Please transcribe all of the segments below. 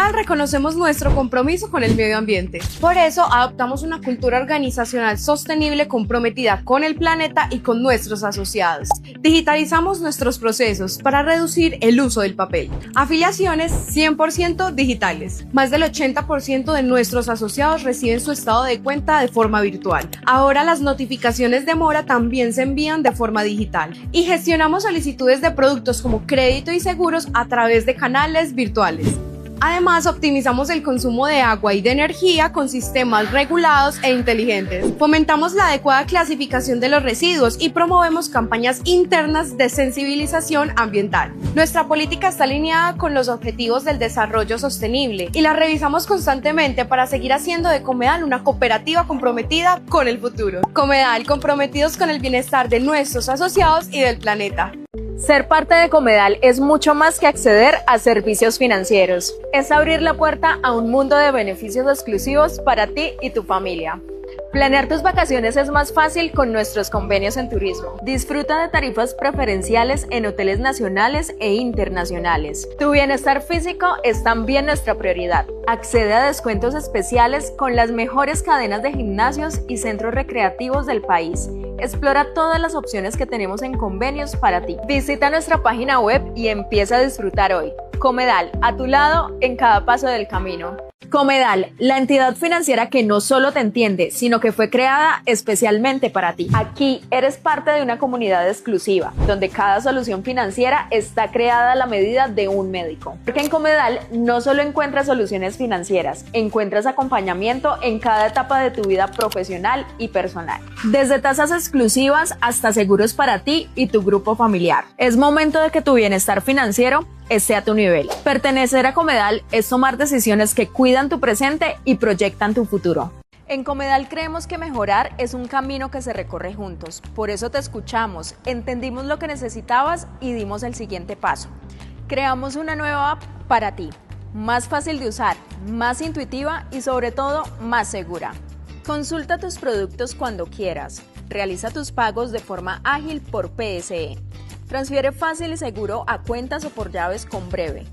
Comedal reconocemos nuestro compromiso con el medio ambiente. Por eso adoptamos una cultura organizacional sostenible comprometida con el planeta y con nuestros asociados. Digitalizamos nuestros procesos para reducir el uso del papel. Afiliaciones 100% digitales. Más del 80% de nuestros asociados reciben su estado de cuenta de forma virtual. Ahora las notificaciones de mora también se envían de forma digital. Y gestionamos solicitudes de productos como crédito y seguros a través de canales virtuales. Además, optimizamos el consumo de agua y de energía con sistemas regulados e inteligentes. Fomentamos la adecuada clasificación de los residuos y promovemos campañas internas de sensibilización ambiental. Nuestra política está alineada con los objetivos del desarrollo sostenible y la revisamos constantemente para seguir haciendo de Comedal una cooperativa comprometida con el futuro. Comedal, comprometidos con el bienestar de nuestros asociados y del planeta. Ser parte de Comedal es mucho más que acceder a servicios financieros. Es abrir la puerta a un mundo de beneficios exclusivos para ti y tu familia. Planear tus vacaciones es más fácil con nuestros convenios en turismo. Disfruta de tarifas preferenciales en hoteles nacionales e internacionales. Tu bienestar físico es también nuestra prioridad. Accede a descuentos especiales con las mejores cadenas de gimnasios y centros recreativos del país. Explora todas las opciones que tenemos en convenios para ti. Visita nuestra página web y empieza a disfrutar hoy. Comedal, a tu lado en cada paso del camino. Comedal, la entidad financiera que no solo te entiende, sino que fue creada especialmente para ti. Aquí eres parte de una comunidad exclusiva, donde cada solución financiera está creada a la medida de un médico. Porque en Comedal no solo encuentras soluciones financieras, encuentras acompañamiento en cada etapa de tu vida profesional y personal. Desde tasas exclusivas hasta seguros para ti y tu grupo familiar. Es momento de que tu bienestar financiero esté a tu nivel. Pertenecer a Comedal es tomar decisiones que cuidan tu presente y proyectan tu futuro. En Comedal creemos que mejorar es un camino que se recorre juntos. Por eso te escuchamos, entendimos lo que necesitabas y dimos el siguiente paso. Creamos una nueva app para ti, más fácil de usar, más intuitiva y sobre todo más segura. Consulta tus productos cuando quieras. Realiza tus pagos de forma ágil por PSE. Transfiere fácil y seguro a cuentas o por llaves con Breve.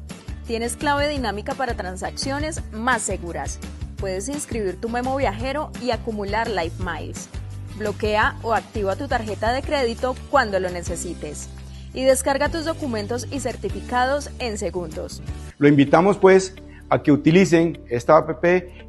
Tienes clave dinámica para transacciones más seguras. Puedes inscribir tu memo viajero y acumular Life Miles. Bloquea o activa tu tarjeta de crédito cuando lo necesites. Y descarga tus documentos y certificados en segundos. Lo invitamos pues a que utilicen esta app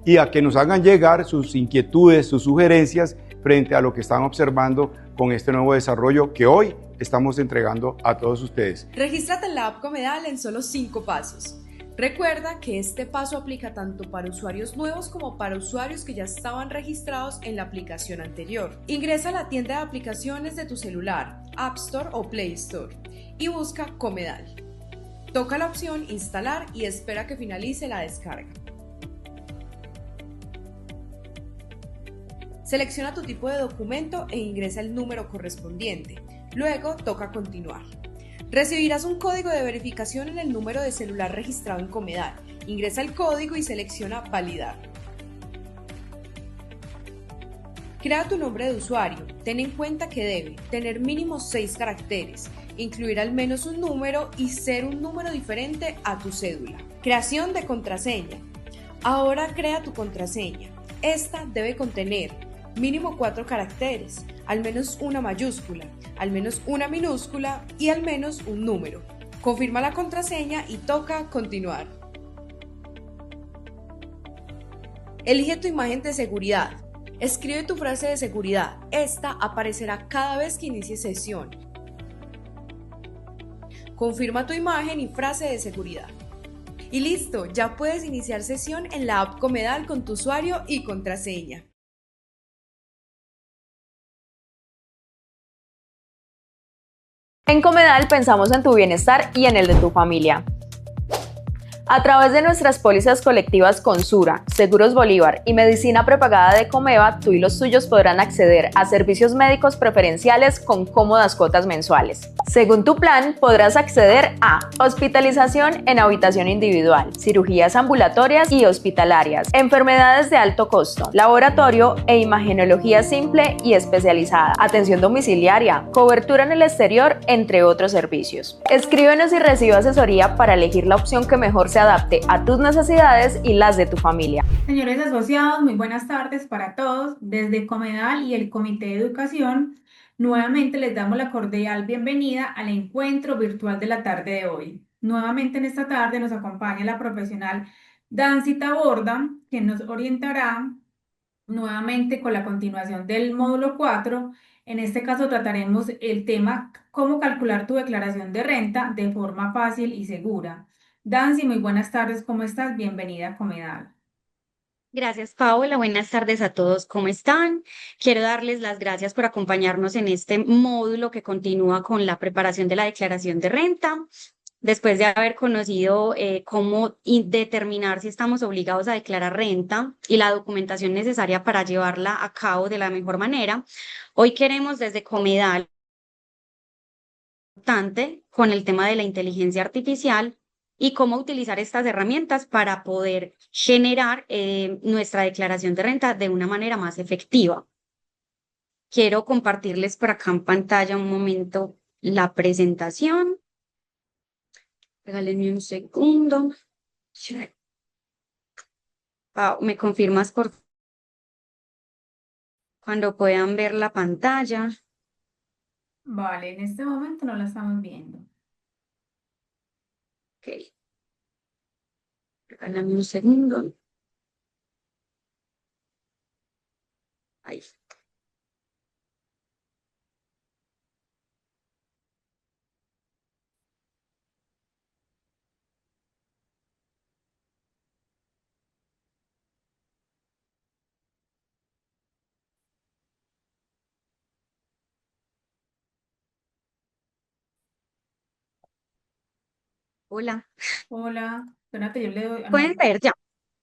y a que nos hagan llegar sus inquietudes, sus sugerencias frente a lo que están observando con este nuevo desarrollo que hoy estamos entregando a todos ustedes. Regístrate en la app Comedal en solo 5 pasos. Recuerda que este paso aplica tanto para usuarios nuevos como para usuarios que ya estaban registrados en la aplicación anterior. Ingresa a la tienda de aplicaciones de tu celular, App Store o Play Store, y busca Comedal. Toca la opción Instalar y espera que finalice la descarga. Selecciona tu tipo de documento e ingresa el número correspondiente. Luego toca Continuar. Recibirás un código de verificación en el número de celular registrado en Comedal. Ingresa el código y selecciona Validar. Crea tu nombre de usuario. Ten en cuenta que debe tener mínimo 6 caracteres, incluir al menos un número y ser un número diferente a tu cédula. Creación de contraseña. Ahora crea tu contraseña. Esta debe contener mínimo 4 caracteres, al menos una mayúscula, al menos una minúscula y al menos un número. Confirma la contraseña y toca Continuar. Elige tu imagen de seguridad. Escribe tu frase de seguridad. Esta aparecerá cada vez que inicies sesión. Confirma tu imagen y frase de seguridad. Y listo, ya puedes iniciar sesión en la app Comedal con tu usuario y contraseña. En Comedal pensamos en tu bienestar y en el de tu familia. A través de nuestras pólizas colectivas Consura, Seguros Bolívar y Medicina Prepagada de Comeva, tú y los tuyos podrán acceder a servicios médicos preferenciales con cómodas cuotas mensuales. Según tu plan, podrás acceder a hospitalización en habitación individual, cirugías ambulatorias y hospitalarias, enfermedades de alto costo, laboratorio e imagenología simple y especializada, atención domiciliaria, cobertura en el exterior, entre otros servicios. Escríbenos y recibe asesoría para elegir la opción que mejor se adapte a tus necesidades y las de tu familia. Señores asociados, muy buenas tardes para todos. Desde Comedal y el Comité de Educación, nuevamente les damos la cordial bienvenida al encuentro virtual de la tarde de hoy. Nuevamente en esta tarde nos acompaña la profesional Dancita Borda, que nos orientará nuevamente con la continuación del módulo 4. En este caso trataremos el tema cómo calcular tu declaración de renta de forma fácil y segura. Dancy, muy buenas tardes, ¿cómo estás? Bienvenida a Comedal. Gracias, Paola. Buenas tardes a todos. ¿Cómo están? Quiero darles las gracias por acompañarnos en este módulo que continúa con la preparación de la declaración de renta. Después de haber conocido cómo determinar si estamos obligados a declarar renta y la documentación necesaria para llevarla a cabo de la mejor manera, hoy queremos desde Comedal con el tema de la inteligencia artificial y cómo utilizar estas herramientas para poder generar nuestra declaración de renta de una manera más efectiva. Quiero compartirles por acá en pantalla un momento la presentación. Regálenme un segundo. Pau, ¿me confirmas por cuando puedan ver la pantalla? Vale, en este momento no la estamos viendo. Ok. Regálame un segundo. Ahí. Hola. Hola, espérate, yo le doy. ¿Pueden No, ver ya?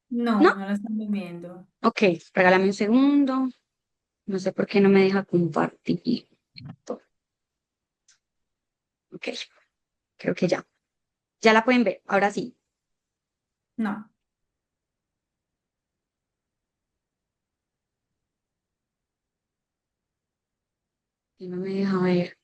no, ¿No? no la estamos viendo. Ok, regálame un segundo. No sé por qué no me deja compartir. Ok, creo que ya. Ya la pueden ver, ahora sí. No, Y no me deja ver.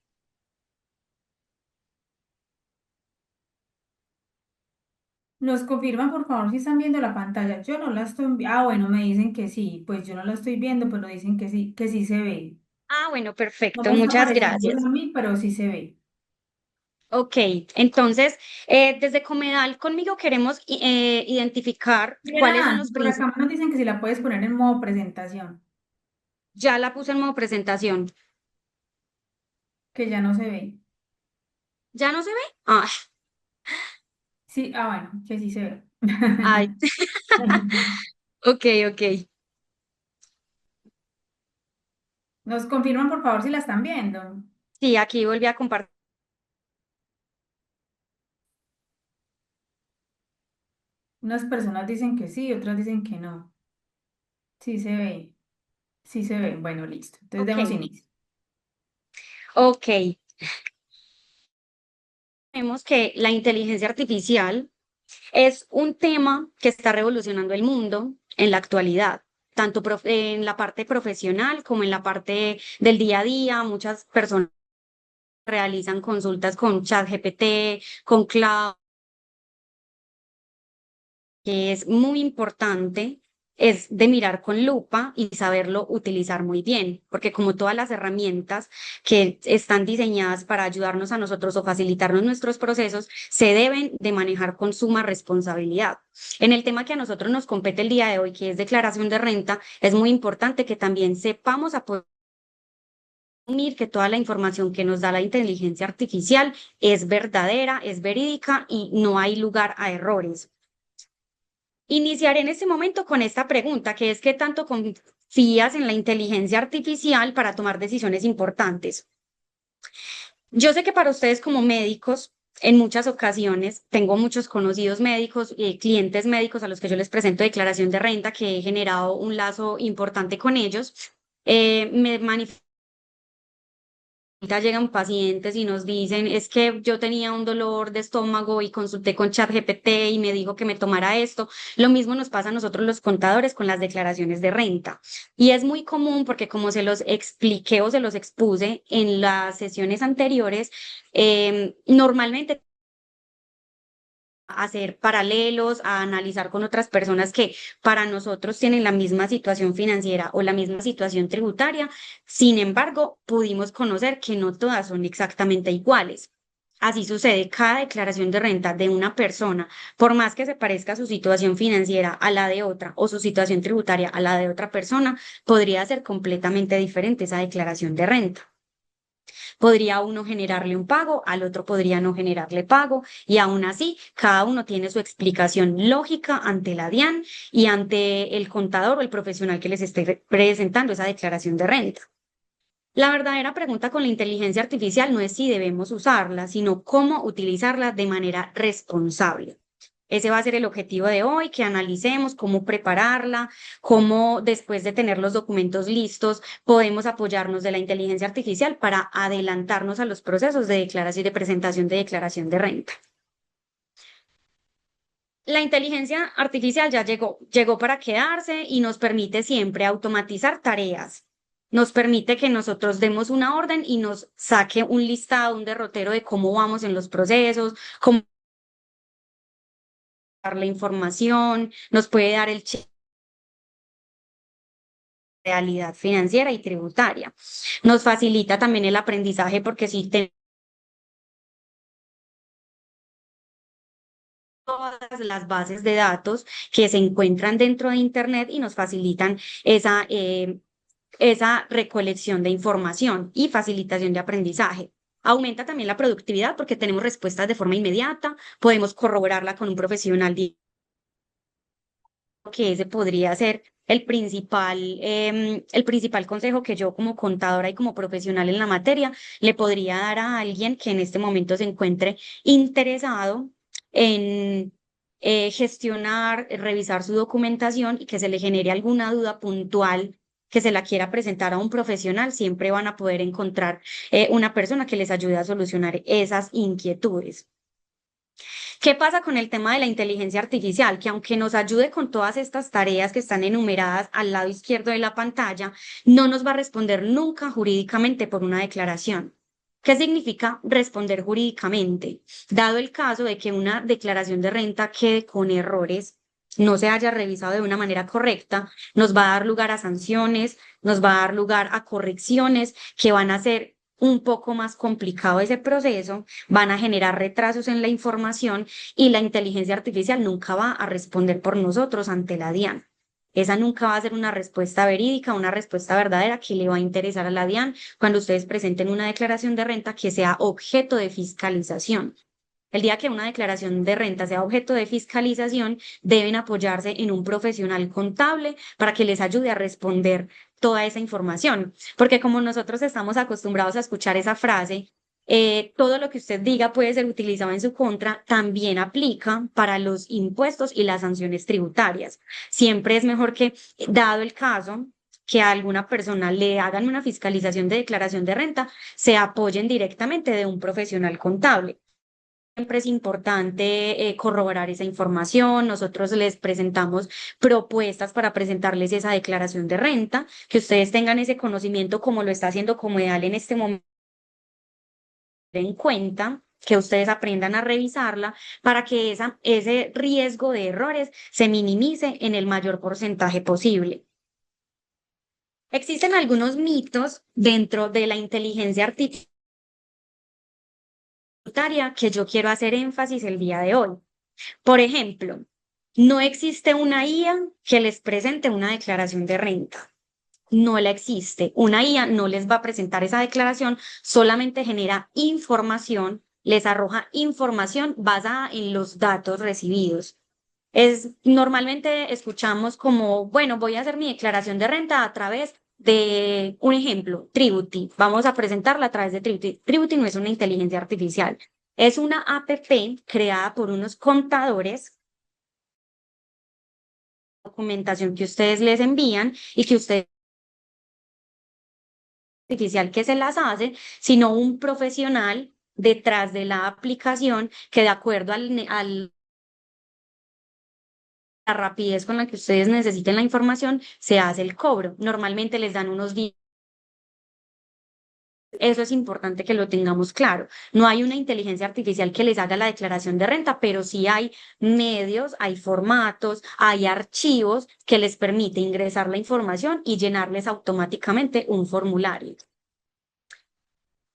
nos confirman por favor si están viendo la pantalla. Yo no la estoy Ah, bueno, me dicen que sí. Pues yo no la estoy viendo, pero dicen que sí se ve. Ah, bueno, No perfecto, me está muchas apareciendo gracias. a mí, pero sí se ve. Ok, entonces, desde Comedal conmigo queremos identificar cuáles son Diana, los por principios. acá nos dicen que si la puedes poner en modo presentación, Ya la puse en modo presentación. que ya no se ve. ¿Ya no se ve? Ah, Sí, bueno, que sí se ve. ay, ok, ok. Nos confirman por favor si la están viendo. Sí, aquí volví a compartir. Unas personas dicen que sí, otras dicen que no. Sí se ve, sí se ve. Bueno, listo. Entonces Ok, demos inicio. ok. Vemos que la inteligencia artificial es un tema que está revolucionando el mundo en la actualidad, tanto en la parte profesional como en la parte del día a día. Muchas personas realizan consultas con ChatGPT, con Cloud, que es muy importante, es de mirar con lupa y saberlo utilizar muy bien, porque como todas las herramientas que están diseñadas para ayudarnos a nosotros o facilitarnos nuestros procesos, se deben de manejar con suma responsabilidad. En el tema que a nosotros nos compete el día de hoy, que es declaración de renta, es muy importante que también sepamos asumir que toda la información que nos da la inteligencia artificial es verdadera, es verídica y no hay lugar a errores. Iniciaré en este momento con esta pregunta, que es ¿qué tanto confías en la inteligencia artificial para tomar decisiones importantes? Yo sé que para ustedes como médicos, en muchas ocasiones, tengo muchos conocidos médicos y clientes médicos a los que yo les presento declaración de renta, que he generado un lazo importante con ellos. Me manifiestan. Ya llegan pacientes y nos dicen, es que yo tenía un dolor de estómago y consulté con ChatGPT y me dijo que me tomara esto. Lo mismo nos pasa a nosotros los contadores con las declaraciones de renta. Y es muy común porque como se los expliqué o se los expuse en las sesiones anteriores, normalmente hacer paralelos, a analizar con otras personas que para nosotros tienen la misma situación financiera o la misma situación tributaria. Sin embargo, pudimos conocer que no todas son exactamente iguales. Así sucede, cada declaración de renta de una persona, por más que se parezca su situación financiera a la de otra o su situación tributaria a la de otra persona, podría ser completamente diferente esa declaración de renta. Podría uno generarle un pago, al otro podría no generarle pago, y aún así, cada uno tiene su explicación lógica ante la DIAN y ante el contador o el profesional que les esté presentando esa declaración de renta. La verdadera pregunta con la inteligencia artificial no es si debemos usarla, sino cómo utilizarla de manera responsable. Ese va a ser el objetivo de hoy, que analicemos cómo prepararla, cómo después de tener los documentos listos podemos apoyarnos de la inteligencia artificial para adelantarnos a los procesos de declaración y de presentación de declaración de renta. La inteligencia artificial ya llegó para quedarse y nos permite siempre automatizar tareas. Nos permite que nosotros demos una orden y nos saque un listado, un derrotero de cómo vamos en los procesos, cómo dar la información, nos puede dar el check de realidad financiera y tributaria. Nos facilita también el aprendizaje porque si tenemos todas las bases de datos que se encuentran dentro de Internet y nos facilitan esa recolección de información y facilitación de aprendizaje. Aumenta también la productividad porque tenemos respuestas de forma inmediata, podemos corroborarla con un profesional que ese podría ser el principal consejo que yo como contadora y como profesional en la materia le podría dar a alguien que en este momento se encuentre interesado en gestionar, revisar su documentación y que se le genere alguna duda puntual que se la quiera presentar a un profesional, siempre van a poder encontrar una persona que les ayude a solucionar esas inquietudes. ¿Qué pasa con el tema de la inteligencia artificial? Que aunque nos ayude con todas estas tareas que están enumeradas al lado izquierdo de la pantalla, no nos va a responder nunca jurídicamente por una declaración. ¿Qué significa responder jurídicamente? Dado el caso de que una declaración de renta quede con errores, no se haya revisado de una manera correcta, nos va a dar lugar a sanciones, nos va a dar lugar a correcciones que van a ser un poco más complicado ese proceso, van a generar retrasos en la información y la inteligencia artificial nunca va a responder por nosotros ante la DIAN. Esa nunca va a ser una respuesta verídica, una respuesta verdadera que le va a interesar a la DIAN cuando ustedes presenten una declaración de renta que sea objeto de fiscalización. El día que una declaración de renta sea objeto de fiscalización, deben apoyarse en un profesional contable para que les ayude a responder toda esa información. Porque como nosotros estamos acostumbrados a escuchar esa frase, todo lo que usted diga puede ser utilizado en su contra, también aplica para los impuestos y las sanciones tributarias. Siempre es mejor que, dado el caso, que a alguna persona le hagan una fiscalización de declaración de renta, se apoyen directamente de un profesional contable. Siempre es importante corroborar esa información. Nosotros les presentamos propuestas para presentarles esa declaración de renta, que ustedes tengan ese conocimiento como lo está haciendo Comedal en este momento en cuenta, que ustedes aprendan a revisarla para que ese riesgo de errores se minimice en el mayor porcentaje posible. Existen algunos mitos dentro de la inteligencia artificial que yo quiero hacer énfasis el día de hoy. Por ejemplo, no existe una IA que les presente una declaración de renta. No la existe. Una IA no les va a presentar esa declaración, solamente genera información, les arroja información basada en los datos recibidos. Normalmente escuchamos como, bueno, voy a hacer mi declaración de renta a través de un ejemplo, Tributy. Vamos a presentarla a través de Tributy. Tributy no es una inteligencia artificial, es una app creada por unos contadores, documentación que ustedes les envían y que ustedes artificial que se las hace, sino un profesional detrás de la aplicación que de acuerdo al la rapidez con la que ustedes necesiten la información, se hace el cobro. Normalmente les dan unos días Eso es importante que lo tengamos claro. No hay una inteligencia artificial que les haga la declaración de renta, pero sí hay medios, hay formatos, hay archivos que les permite ingresar la información y llenarles automáticamente un formulario.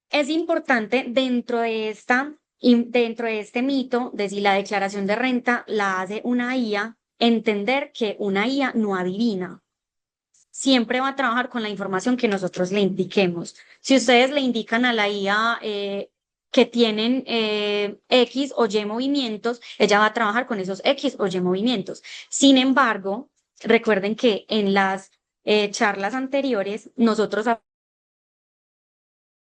Es importante dentro de este mito de si la declaración de renta la hace una IA, entender que una IA no adivina. Siempre va a trabajar con la información que nosotros le indiquemos. Si ustedes le indican a la IA que tienen X o Y movimientos, ella va a trabajar con esos X o Y movimientos. Sin embargo, recuerden que en las charlas anteriores nosotros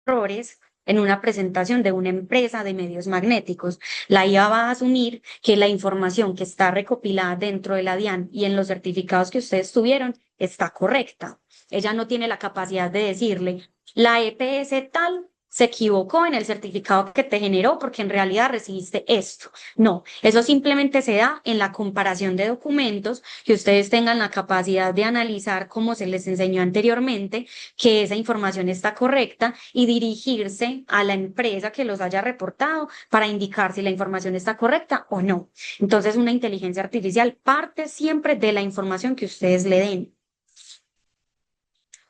errores en una presentación de una empresa de medios magnéticos. La IA va a asumir que la información que está recopilada dentro de la DIAN y en los certificados que ustedes tuvieron está correcta. Ella no tiene la capacidad de decirle, la EPS tal se equivocó en el certificado que te generó porque en realidad recibiste esto. No, eso simplemente se da en la comparación de documentos, que ustedes tengan la capacidad de analizar, como se les enseñó anteriormente, que esa información está correcta y dirigirse a la empresa que los haya reportado para indicar si la información está correcta o no. Entonces, una inteligencia artificial parte siempre de la información que ustedes le den.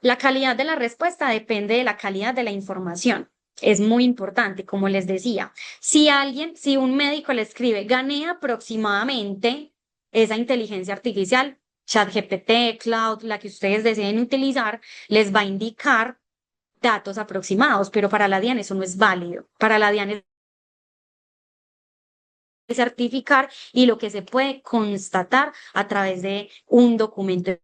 La calidad de la respuesta depende de la calidad de la información. Es muy importante, como les decía. Si un médico le escribe, gané aproximadamente, esa inteligencia artificial, ChatGPT, Cloud, la que ustedes deseen utilizar, les va a indicar datos aproximados, pero para la DIAN eso no es válido. Para la DIAN es certificar y lo que se puede constatar a través de un documento,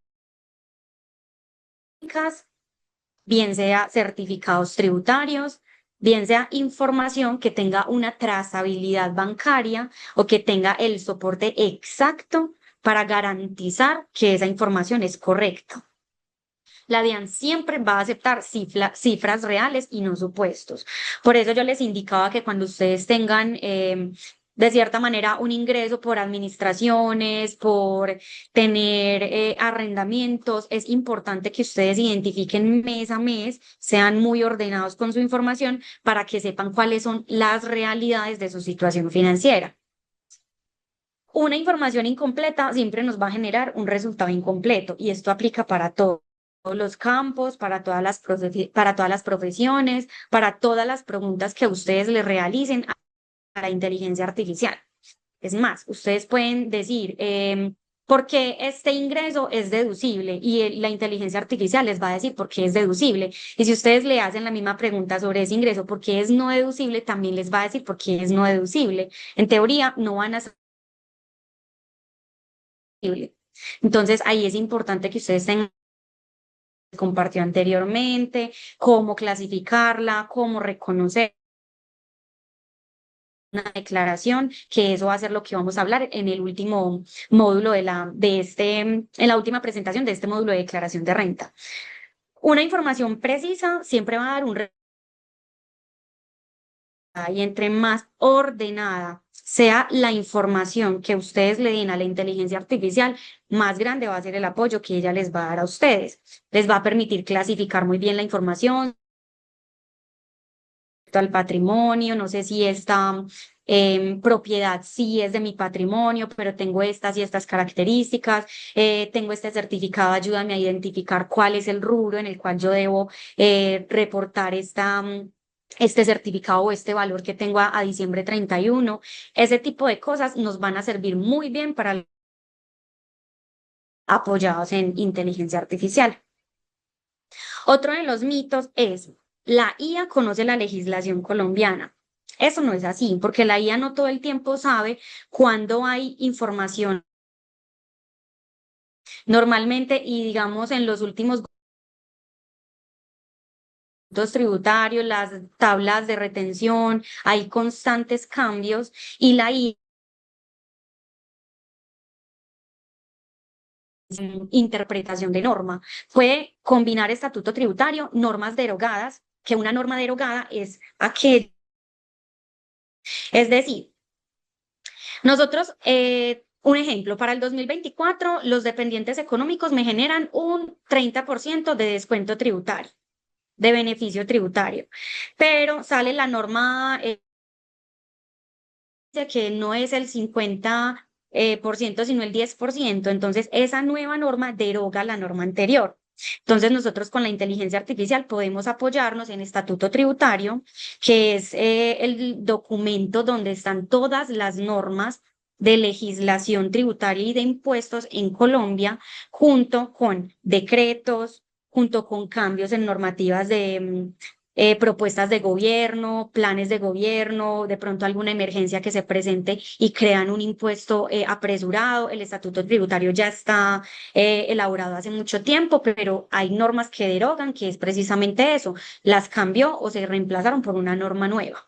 bien sea certificados tributarios, bien sea información que tenga una trazabilidad bancaria o que tenga el soporte exacto para garantizar que esa información es correcta. La DIAN siempre va a aceptar cifras reales y no supuestos. Por eso yo les indicaba que cuando ustedes tengan de cierta manera un ingreso por administraciones, por tener arrendamientos, es importante que ustedes identifiquen mes a mes, sean muy ordenados con su información para que sepan cuáles son las realidades de su situación financiera. Una información incompleta siempre nos va a generar un resultado incompleto y esto aplica para todos los campos, para todas las profesiones, para todas las preguntas que ustedes le realicen a la inteligencia artificial. Es más, ustedes pueden decir, ¿por qué este ingreso es deducible? Y la inteligencia artificial les va a decir por qué es deducible. Y si ustedes le hacen la misma pregunta sobre ese ingreso, ¿por qué es no deducible? También les va a decir por qué es no deducible. En teoría, no van a ser deducible. Entonces, ahí es importante que ustedes tengan compartió anteriormente, cómo clasificarla, cómo reconocer una declaración, que eso va a ser lo que vamos a hablar en el último módulo en la última presentación de este módulo de declaración de renta. Una información precisa siempre va a dar y entre más ordenada sea la información que ustedes le den a la inteligencia artificial, más grande va a ser el apoyo que ella les va a dar a ustedes. Les va a permitir clasificar muy bien la información al patrimonio, no sé si esta propiedad sí es de mi patrimonio, pero tengo estas y estas características, tengo este certificado, ayúdame a identificar cuál es el rubro en el cual yo debo reportar este certificado o este valor que tengo a diciembre 31. Ese tipo de cosas nos van a servir muy bien para apoyados en inteligencia artificial. Otro de los mitos es, la IA conoce la legislación colombiana. Eso no es así, porque la IA no todo el tiempo sabe cuándo hay información. Normalmente, y digamos en los últimos tributarios, las tablas de retención, hay constantes cambios y la IA interpretación de norma. Puede combinar estatuto tributario, normas derogadas, que una norma derogada es aquella. Es decir, nosotros, un ejemplo, para el 2024, los dependientes económicos me generan un 30% de descuento tributario. de beneficio tributario. Pero sale la norma que no es el 50 por ciento, sino el 10%. Entonces, esa nueva norma deroga la norma anterior. Entonces, nosotros con la inteligencia artificial podemos apoyarnos en estatuto tributario, que es el documento donde están todas las normas de legislación tributaria y de impuestos en Colombia, junto con decretos, junto con cambios en normativas de propuestas de gobierno, planes de gobierno, de pronto alguna emergencia que se presente y crean un impuesto apresurado. El estatuto tributario ya está elaborado hace mucho tiempo, pero hay normas que derogan, que es precisamente eso, las cambió o se reemplazaron por una norma nueva.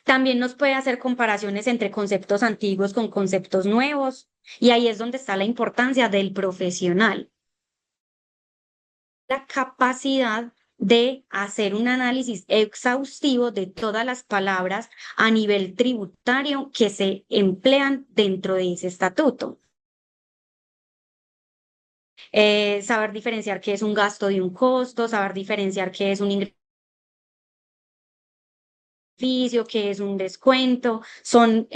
También nos puede hacer comparaciones entre conceptos antiguos con conceptos nuevos, y ahí es donde está la importancia del profesional. La capacidad de hacer un análisis exhaustivo de todas las palabras a nivel tributario que se emplean dentro de ese estatuto. Saber diferenciar qué es un gasto de un costo, saber diferenciar qué es un ingreso, qué es un descuento. Son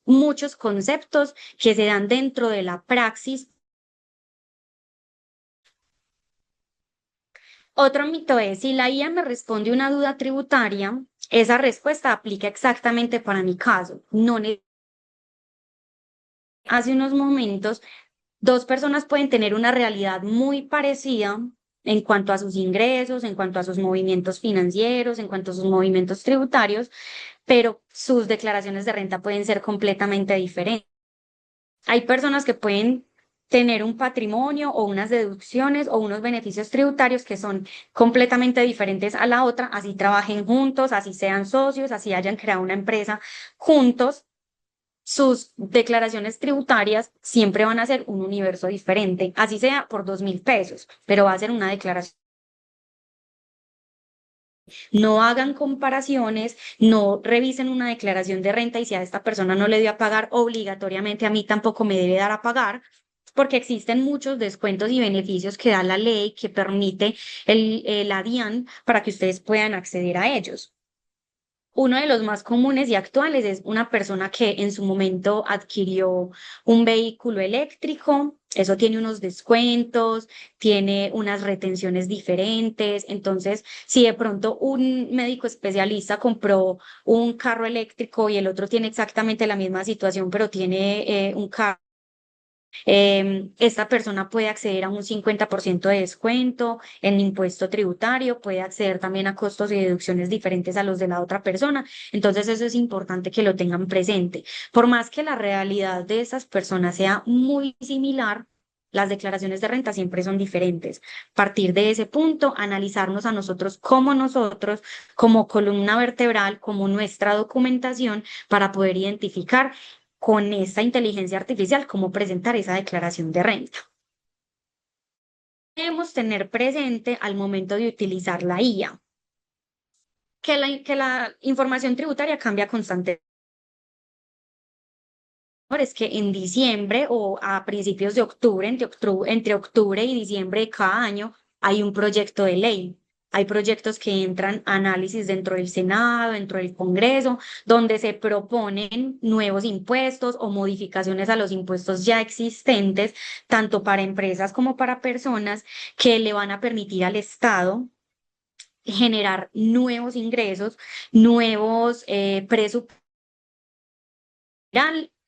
muchos conceptos que se dan dentro de la praxis. Otro mito es, si la IA me responde una duda tributaria, esa respuesta aplica exactamente para mi caso. No hace unos momentos, dos personas pueden tener una realidad muy parecida en cuanto a sus ingresos, en cuanto a sus movimientos financieros, en cuanto a sus movimientos tributarios, pero sus declaraciones de renta pueden ser completamente diferentes. Hay personas que pueden tener un patrimonio o unas deducciones o unos beneficios tributarios que son completamente diferentes a la otra, así trabajen juntos, así sean socios, así hayan creado una empresa juntos. Sus declaraciones tributarias siempre van a ser un universo diferente, así sea por 2.000 pesos, pero va a ser una declaración. No hagan comparaciones, no revisen una declaración de renta y si a esta persona no le dio a pagar, obligatoriamente a mí tampoco me debe dar a pagar, porque existen muchos descuentos y beneficios que da la ley que permite la DIAN para que ustedes puedan acceder a ellos. Uno de los más comunes y actuales es una persona que en su momento adquirió un vehículo eléctrico. Eso tiene unos descuentos, tiene unas retenciones diferentes. Entonces, si de pronto un médico especialista compró un carro eléctrico y el otro tiene exactamente la misma situación, pero tiene un carro, esta persona puede acceder a un 50% de descuento en impuesto tributario, puede acceder también a costos y deducciones diferentes a los de la otra persona. Entonces, eso es importante que lo tengan presente. Por más que la realidad de esas personas sea muy similar, las declaraciones de renta siempre son diferentes. Partir de ese punto, analizarnos a nosotros, como columna vertebral, como nuestra documentación, para poder identificar con esta inteligencia artificial cómo presentar esa declaración de renta. Debemos tener presente al momento de utilizar la IA que la información tributaria cambia constantemente. Es que en diciembre o a principios de octubre, entre octubre y diciembre de cada año, hay un proyecto de ley. Hay proyectos que entran a análisis dentro del Senado, dentro del Congreso, donde se proponen nuevos impuestos o modificaciones a los impuestos ya existentes, tanto para empresas como para personas, que le van a permitir al Estado generar nuevos ingresos, nuevos presupuestos.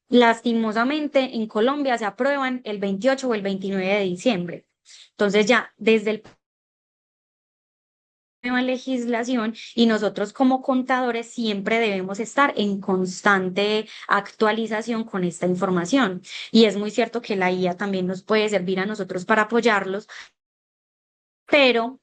Lastimosamente, en Colombia se aprueban el 28 o el 29 de diciembre. Entonces ya desde el nueva legislación y nosotros como contadores siempre debemos estar en constante actualización con esta información. Y es muy cierto que la IA también nos puede servir a nosotros para apoyarlos, pero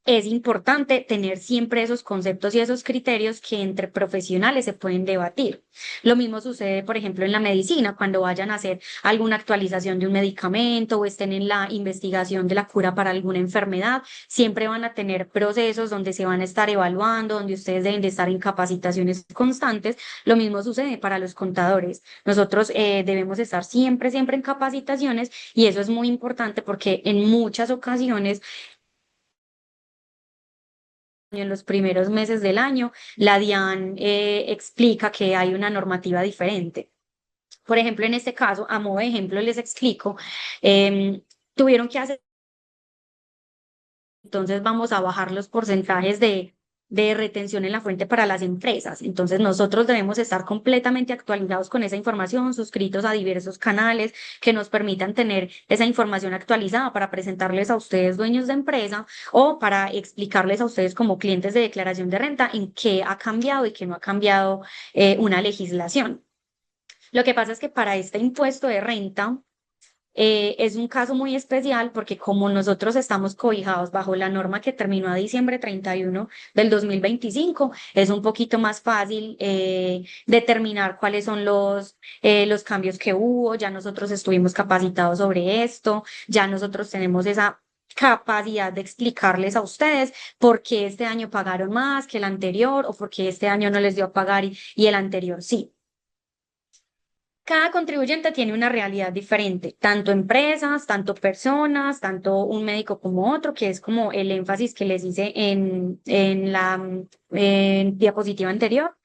es importante tener siempre esos conceptos y esos criterios que entre profesionales se pueden debatir. Lo mismo sucede, por ejemplo, en la medicina, cuando vayan a hacer alguna actualización de un medicamento o estén en la investigación de la cura para alguna enfermedad, siempre van a tener procesos donde se van a estar evaluando, donde ustedes deben de estar en capacitaciones constantes. Lo mismo sucede para los contadores. Nosotros debemos estar siempre en capacitaciones y eso es muy importante porque en muchas ocasiones en los primeros meses del año, la DIAN explica que hay una normativa diferente. Por ejemplo, en este caso, a modo de ejemplo, les explico, tuvieron que hacer, entonces vamos a bajar los porcentajes de retención en la fuente para las empresas. Entonces, nosotros debemos estar completamente actualizados con esa información, suscritos a diversos canales que nos permitan tener esa información actualizada para presentarles a ustedes, dueños de empresa, o para explicarles a ustedes como clientes de declaración de renta en qué ha cambiado y qué no ha cambiado una legislación. Lo que pasa es que para este impuesto de renta, es un caso muy especial porque como nosotros estamos cobijados bajo la norma que terminó a diciembre 31 del 2025, es un poquito más fácil determinar cuáles son los cambios que hubo. Ya nosotros estuvimos capacitados sobre esto, ya nosotros tenemos esa capacidad de explicarles a ustedes por qué este año pagaron más que el anterior o por qué este año no les dio a pagar y el anterior sí. Cada contribuyente tiene una realidad diferente, tanto empresas, tanto personas, tanto un médico como otro, que es como el énfasis que les hice en la diapositiva anterior,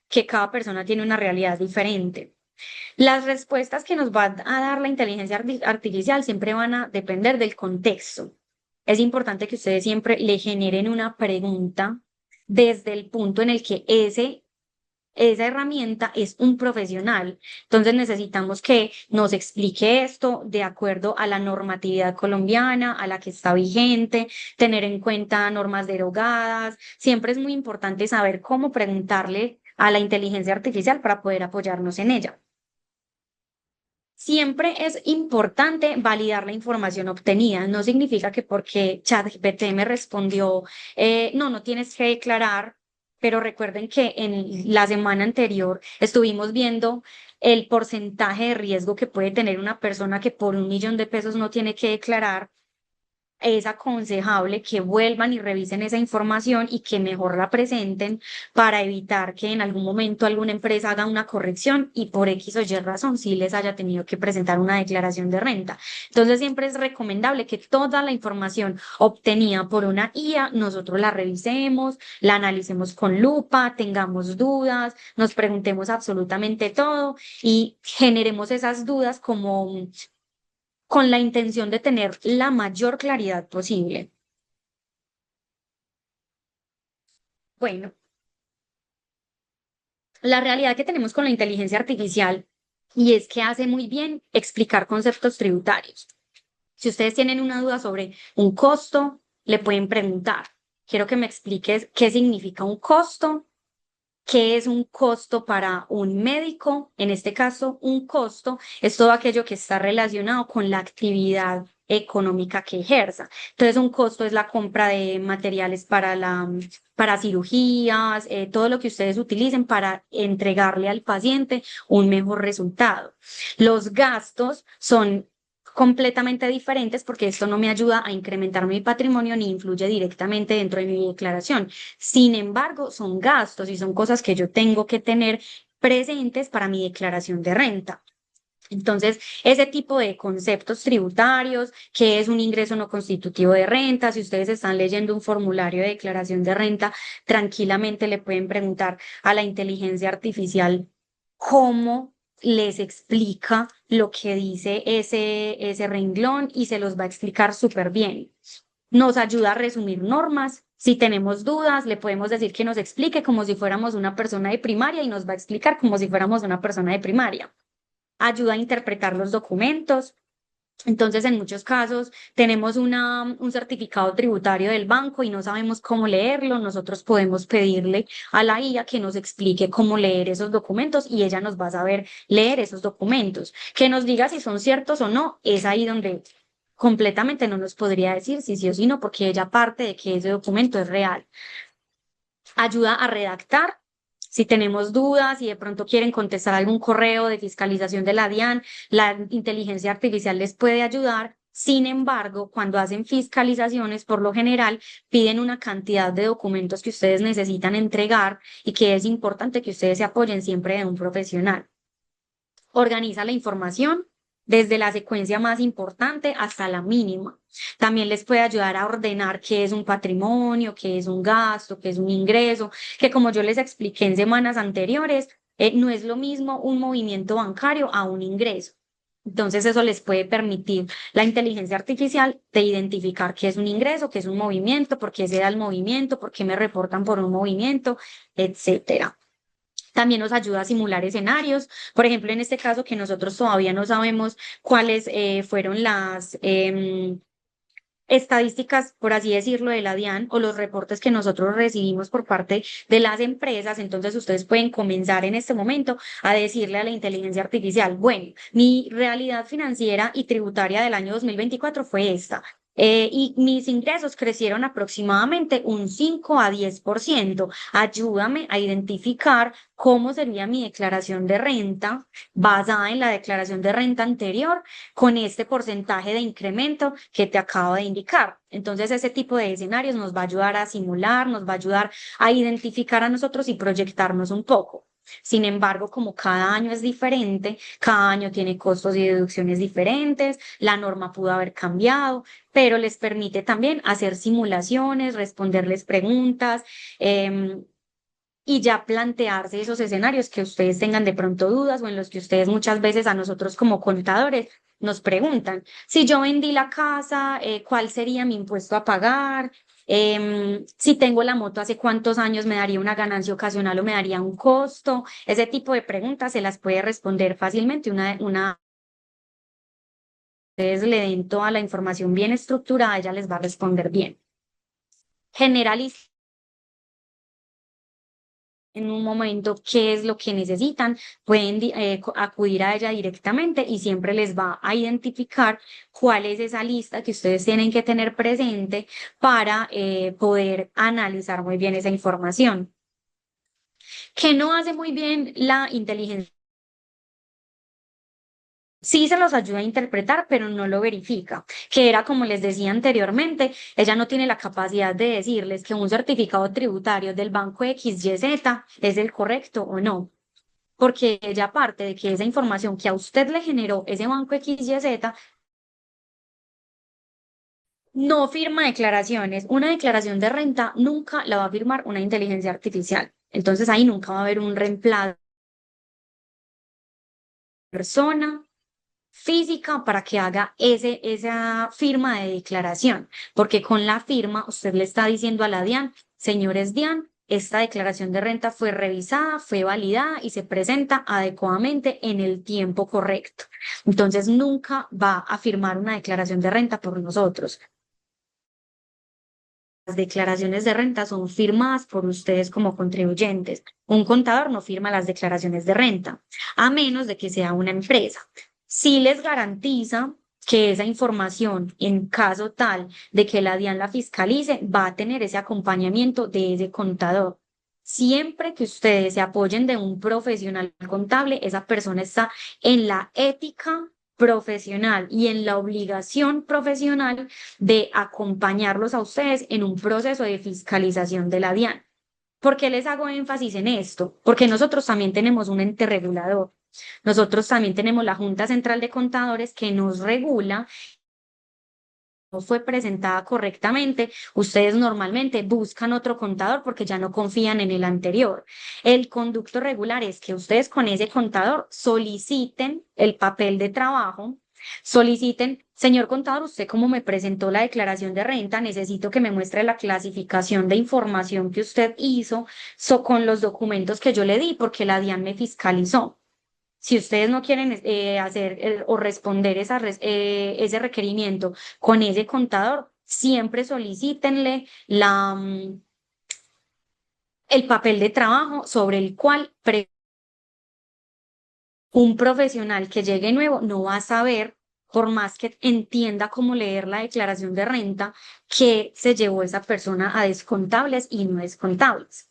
que cada persona tiene una realidad diferente. Las respuestas que nos va a dar la inteligencia artificial siempre van a depender del contexto. Es importante que ustedes siempre le generen una pregunta desde el punto en el que esa herramienta es un profesional. Entonces necesitamos que nos explique esto de acuerdo a la normatividad colombiana, a la que está vigente, tener en cuenta normas derogadas. Siempre es muy importante saber cómo preguntarle a la inteligencia artificial para poder apoyarnos en ella. Siempre es importante validar la información obtenida. No significa que porque ChatGPT me respondió, no tienes que declarar, pero recuerden que en la semana anterior estuvimos viendo el porcentaje de riesgo que puede tener una persona que por 1.000.000 de pesos no tiene que declarar. Es aconsejable que vuelvan y revisen esa información y que mejor la presenten para evitar que en algún momento alguna empresa haga una corrección y por X o Y razón sí les haya tenido que presentar una declaración de renta. Entonces siempre es recomendable que toda la información obtenida por una IA nosotros la revisemos, la analicemos con lupa, tengamos dudas, nos preguntemos absolutamente todo y generemos esas dudas como con la intención de tener la mayor claridad posible. Bueno, la realidad que tenemos con la inteligencia artificial y es que hace muy bien explicar conceptos tributarios. Si ustedes tienen una duda sobre un costo, le pueden preguntar. Quiero que me expliques qué significa un costo, qué es un costo para un médico. En este caso, un costo es todo aquello que está relacionado con la actividad económica que ejerza. Entonces, un costo es la compra de materiales para cirugías, todo lo que ustedes utilicen para entregarle al paciente un mejor resultado. Los gastos son completamente diferentes porque esto no me ayuda a incrementar mi patrimonio ni influye directamente dentro de mi declaración. Sin embargo, son gastos y son cosas que yo tengo que tener presentes para mi declaración de renta. Entonces, ese tipo de conceptos tributarios, que es un ingreso no constitutivo de renta, si ustedes están leyendo un formulario de declaración de renta, tranquilamente le pueden preguntar a la inteligencia artificial cómo les explica lo que dice ese renglón y se los va a explicar súper bien. Nos ayuda a resumir normas. Si tenemos dudas, le podemos decir que nos explique como si fuéramos una persona de primaria y nos va a explicar como si fuéramos una persona de primaria. Ayuda a interpretar los documentos. Entonces, en muchos casos, tenemos un certificado tributario del banco y no sabemos cómo leerlo. Nosotros podemos pedirle a la IA que nos explique cómo leer esos documentos y ella nos va a saber leer esos documentos. Que nos diga si son ciertos o no, es ahí donde completamente no nos podría decir si sí o si no, porque ella parte de que ese documento es real. Ayuda a redactar. Si tenemos dudas y de pronto quieren contestar algún correo de fiscalización de la DIAN, la inteligencia artificial les puede ayudar. Sin embargo, cuando hacen fiscalizaciones, por lo general, piden una cantidad de documentos que ustedes necesitan entregar y que es importante que ustedes se apoyen siempre de un profesional. Organiza la información. desde la secuencia más importante hasta la mínima. También les puede ayudar a ordenar qué es un patrimonio, qué es un gasto, qué es un ingreso, que como yo les expliqué en semanas anteriores, no es lo mismo un movimiento bancario a un ingreso. Entonces eso les puede permitir la inteligencia artificial de identificar qué es un ingreso, qué es un movimiento, por qué se da el movimiento, por qué me reportan por un movimiento, etcétera. También nos ayuda a simular escenarios. Por ejemplo, en este caso que nosotros todavía no sabemos cuáles fueron las estadísticas, por así decirlo, de la DIAN o los reportes que nosotros recibimos por parte de las empresas. Entonces, ustedes pueden comenzar en este momento a decirle a la inteligencia artificial, bueno, mi realidad financiera y tributaria del año 2024 fue esta. Y mis ingresos crecieron aproximadamente un 5 a 10%. Ayúdame a identificar cómo sería mi declaración de renta basada en la declaración de renta anterior con este porcentaje de incremento que te acabo de indicar. Entonces, ese tipo de escenarios nos va a ayudar a simular, nos va a ayudar a identificar a nosotros y proyectarnos un poco. Sin embargo, como cada año es diferente, cada año tiene costos y deducciones diferentes, la norma pudo haber cambiado, pero les permite también hacer simulaciones, responderles preguntas, y ya plantearse esos escenarios que ustedes tengan de pronto dudas o en los que ustedes muchas veces a nosotros como contadores nos preguntan, si yo vendí la casa, ¿cuál sería mi impuesto a pagar? Si tengo la moto, ¿hace cuántos años me daría una ganancia ocasional o me daría un costo? Ese tipo de preguntas se las puede responder fácilmente ustedes le den toda la información bien estructurada, ella les va a responder bien. Generaliza en un momento qué es lo que necesitan, pueden acudir a ella directamente y siempre les va a identificar cuál es esa lista que ustedes tienen que tener presente para poder analizar muy bien esa información. ¿Qué no hace muy bien la inteligencia? Sí se los ayuda a interpretar, pero no lo verifica, que era como les decía anteriormente, ella no tiene la capacidad de decirles que un certificado tributario del banco XYZ es el correcto o no, porque ella aparte de que esa información que a usted le generó ese banco XYZ, no firma declaraciones. Una declaración de renta nunca la va a firmar una inteligencia artificial. Entonces ahí nunca va a haber un reemplazo de persona física para que haga esa firma de declaración, porque con la firma usted le está diciendo a la DIAN, señores DIAN, esta declaración de renta fue revisada, fue validada y se presenta adecuadamente en el tiempo correcto. Entonces nunca va a firmar una declaración de renta por nosotros. Las declaraciones de renta son firmadas por ustedes como contribuyentes. Un contador no firma las declaraciones de renta, a menos de que sea una empresa. Sí les garantiza que esa información, en caso tal de que la DIAN la fiscalice, va a tener ese acompañamiento de ese contador. Siempre que ustedes se apoyen de un profesional contable, esa persona está en la ética profesional y en la obligación profesional de acompañarlos a ustedes en un proceso de fiscalización de la DIAN. ¿Por qué les hago énfasis en esto? Porque nosotros también tenemos un ente regulador. Nosotros también tenemos la Junta Central de Contadores que nos regula. No fue presentada correctamente, ustedes normalmente buscan otro contador porque ya no confían en el anterior. El conducto regular es que ustedes con ese contador soliciten el papel de trabajo, soliciten, señor contador, usted como me presentó la declaración de renta, necesito que me muestre la clasificación de información que usted hizo con los documentos que yo le di porque la DIAN me fiscalizó. Si ustedes no quieren hacer o responder ese requerimiento con ese contador, siempre solicítenle el papel de trabajo sobre el cual un profesional que llegue nuevo no va a saber, por más que entienda cómo leer la declaración de renta, que se llevó esa persona a descontables y no descontables.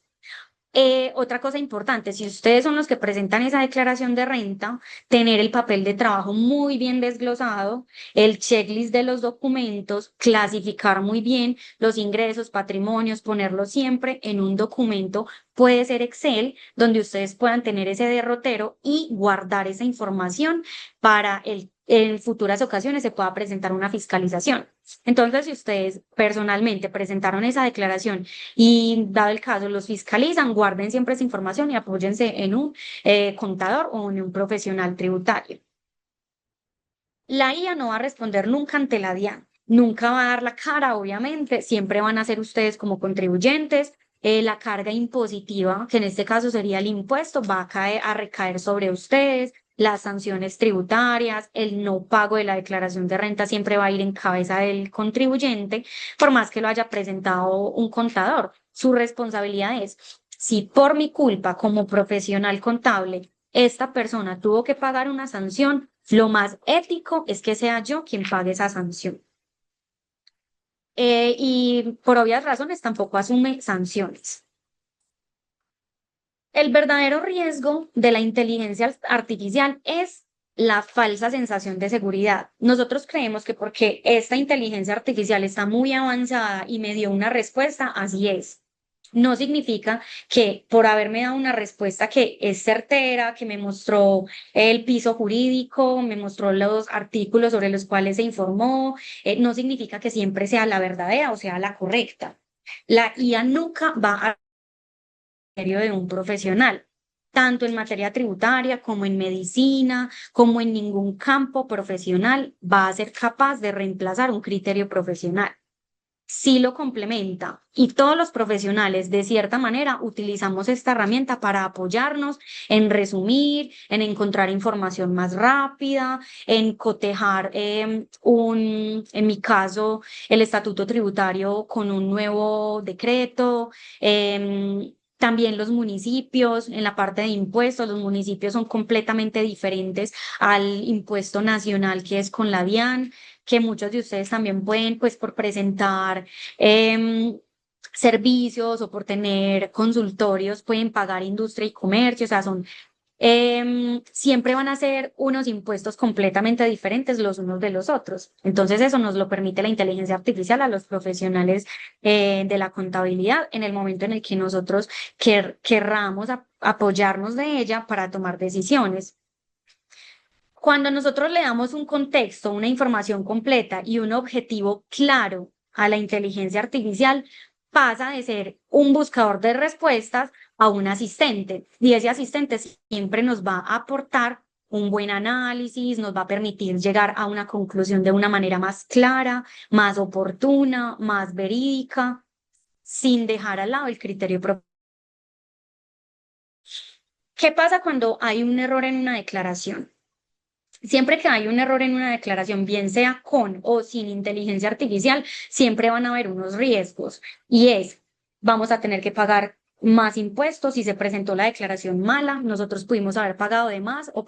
Otra cosa importante, si ustedes son los que presentan esa declaración de renta, tener el papel de trabajo muy bien desglosado, el checklist de los documentos, clasificar muy bien los ingresos, patrimonios, ponerlo siempre en un documento, puede ser Excel, donde ustedes puedan tener ese derrotero y guardar esa información para en futuras ocasiones se pueda presentar una fiscalización. Entonces, si ustedes personalmente presentaron esa declaración y dado el caso los fiscalizan, guarden siempre esa información y apóyense en un contador o en un profesional tributario. La IA no va a responder nunca ante la DIAN, nunca va a dar la cara, obviamente, siempre van a ser ustedes como contribuyentes. La carga impositiva, que en este caso sería el impuesto, va a recaer sobre ustedes. Las sanciones tributarias, el no pago de la declaración de renta siempre va a ir en cabeza del contribuyente, por más que lo haya presentado un contador. Su responsabilidad es, si por mi culpa como profesional contable esta persona tuvo que pagar una sanción, lo más ético es que sea yo quien pague esa sanción. Y por obvias razones tampoco asume sanciones. El verdadero riesgo de la inteligencia artificial es la falsa sensación de seguridad. Nosotros creemos que porque esta inteligencia artificial está muy avanzada y me dio una respuesta, así es. No significa que por haberme dado una respuesta que es certera, que me mostró el piso jurídico, me mostró los artículos sobre los cuales se informó, no significa que siempre sea la verdadera o sea la correcta. La IA nunca va a de un profesional, tanto en materia tributaria como en medicina, como en ningún campo profesional va a ser capaz de reemplazar un criterio profesional. Sí lo complementa y todos los profesionales de cierta manera utilizamos esta herramienta para apoyarnos en resumir, en encontrar información más rápida, en cotejar en mi caso, el estatuto tributario con un nuevo decreto. También los municipios, en la parte de impuestos, los municipios son completamente diferentes al impuesto nacional que es con la DIAN, que muchos de ustedes también pueden, pues por presentar servicios o por tener consultorios, pueden pagar industria y comercio, o sea, siempre van a ser unos impuestos completamente diferentes los unos de los otros. Entonces, eso nos lo permite la inteligencia artificial a los profesionales de la contabilidad en el momento en el que nosotros querramos apoyarnos de ella para tomar decisiones. Cuando nosotros le damos un contexto, una información completa y un objetivo claro a la inteligencia artificial, pasa de ser un buscador de respuestas a un asistente. Y ese asistente siempre nos va a aportar un buen análisis, nos va a permitir llegar a una conclusión de una manera más clara, más oportuna, más verídica, sin dejar al lado el criterio propio. ¿Qué pasa cuando hay un error en una declaración? Siempre que hay un error en una declaración, bien sea con o sin inteligencia artificial, siempre van a haber unos riesgos y vamos a tener que pagar más impuestos si se presentó la declaración mala, nosotros pudimos haber pagado de más o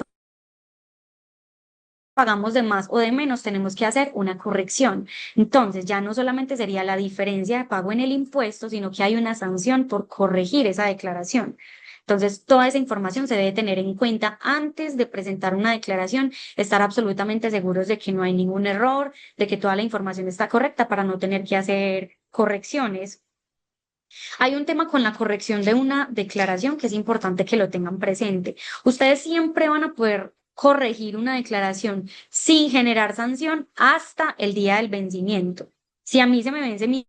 pagamos de más o de menos, tenemos que hacer una corrección. Entonces, ya no solamente sería la diferencia de pago en el impuesto, sino que hay una sanción por corregir esa declaración. Entonces, toda esa información se debe tener en cuenta antes de presentar una declaración, estar absolutamente seguros de que no hay ningún error, de que toda la información está correcta para no tener que hacer correcciones. Hay un tema con la corrección de una declaración que es importante que lo tengan presente. Ustedes siempre van a poder corregir una declaración sin generar sanción hasta el día del vencimiento. Si a mí se me vence mi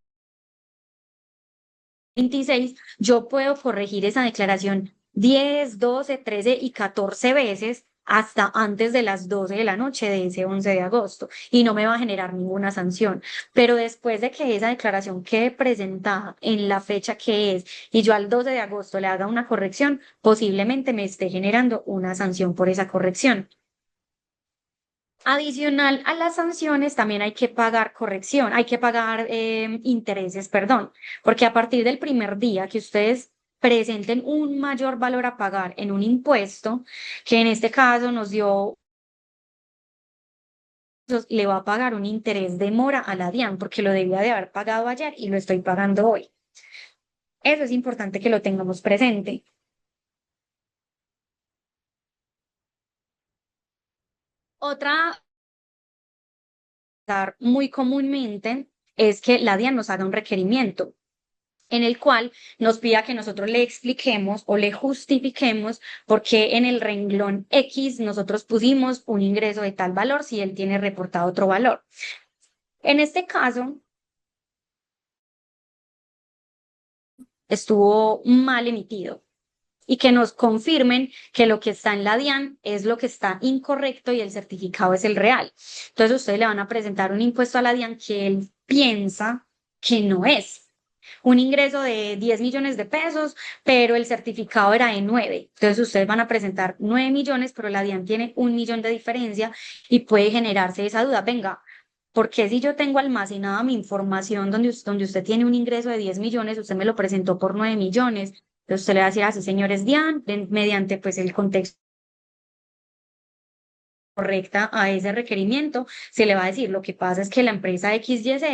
26, yo puedo corregir esa declaración 10, 12, 13 y 14 veces hasta antes de las 12 de la noche de ese 11 de agosto y no me va a generar ninguna sanción. Pero después de que esa declaración quede presentada en la fecha que es y yo al 12 de agosto le haga una corrección, posiblemente me esté generando una sanción por esa corrección. Adicional a las sanciones, también hay que pagar corrección, hay que pagar intereses, perdón, porque a partir del primer día que ustedes presenten un mayor valor a pagar en un impuesto, que en este caso nos dio, le va a pagar un interés de mora a la DIAN porque lo debía de haber pagado ayer y lo estoy pagando hoy. Eso es importante que lo tengamos presente. Otra muy comúnmente es que la DIAN nos haga un requerimiento en el cual nos pida que nosotros le expliquemos o le justifiquemos por qué en el renglón X nosotros pusimos un ingreso de tal valor si él tiene reportado otro valor. En este caso, estuvo mal emitido y que nos confirmen que lo que está en la DIAN es lo que está incorrecto y el certificado es el real. Entonces, ustedes le van a presentar un impuesto a la DIAN que él piensa que no es. Un ingreso de 10 millones de pesos, pero el certificado era de 9. Entonces, ustedes van a presentar 9 millones, pero la DIAN tiene 1 millón de diferencia y puede generarse esa duda. Venga, ¿por qué si yo tengo almacenada mi información donde usted tiene un ingreso de 10 millones, usted me lo presentó por 9 millones? Entonces usted le va a decir así, señores DIAN, mediante pues el contexto correcta a ese requerimiento, se le va a decir, lo que pasa es que la empresa XYZ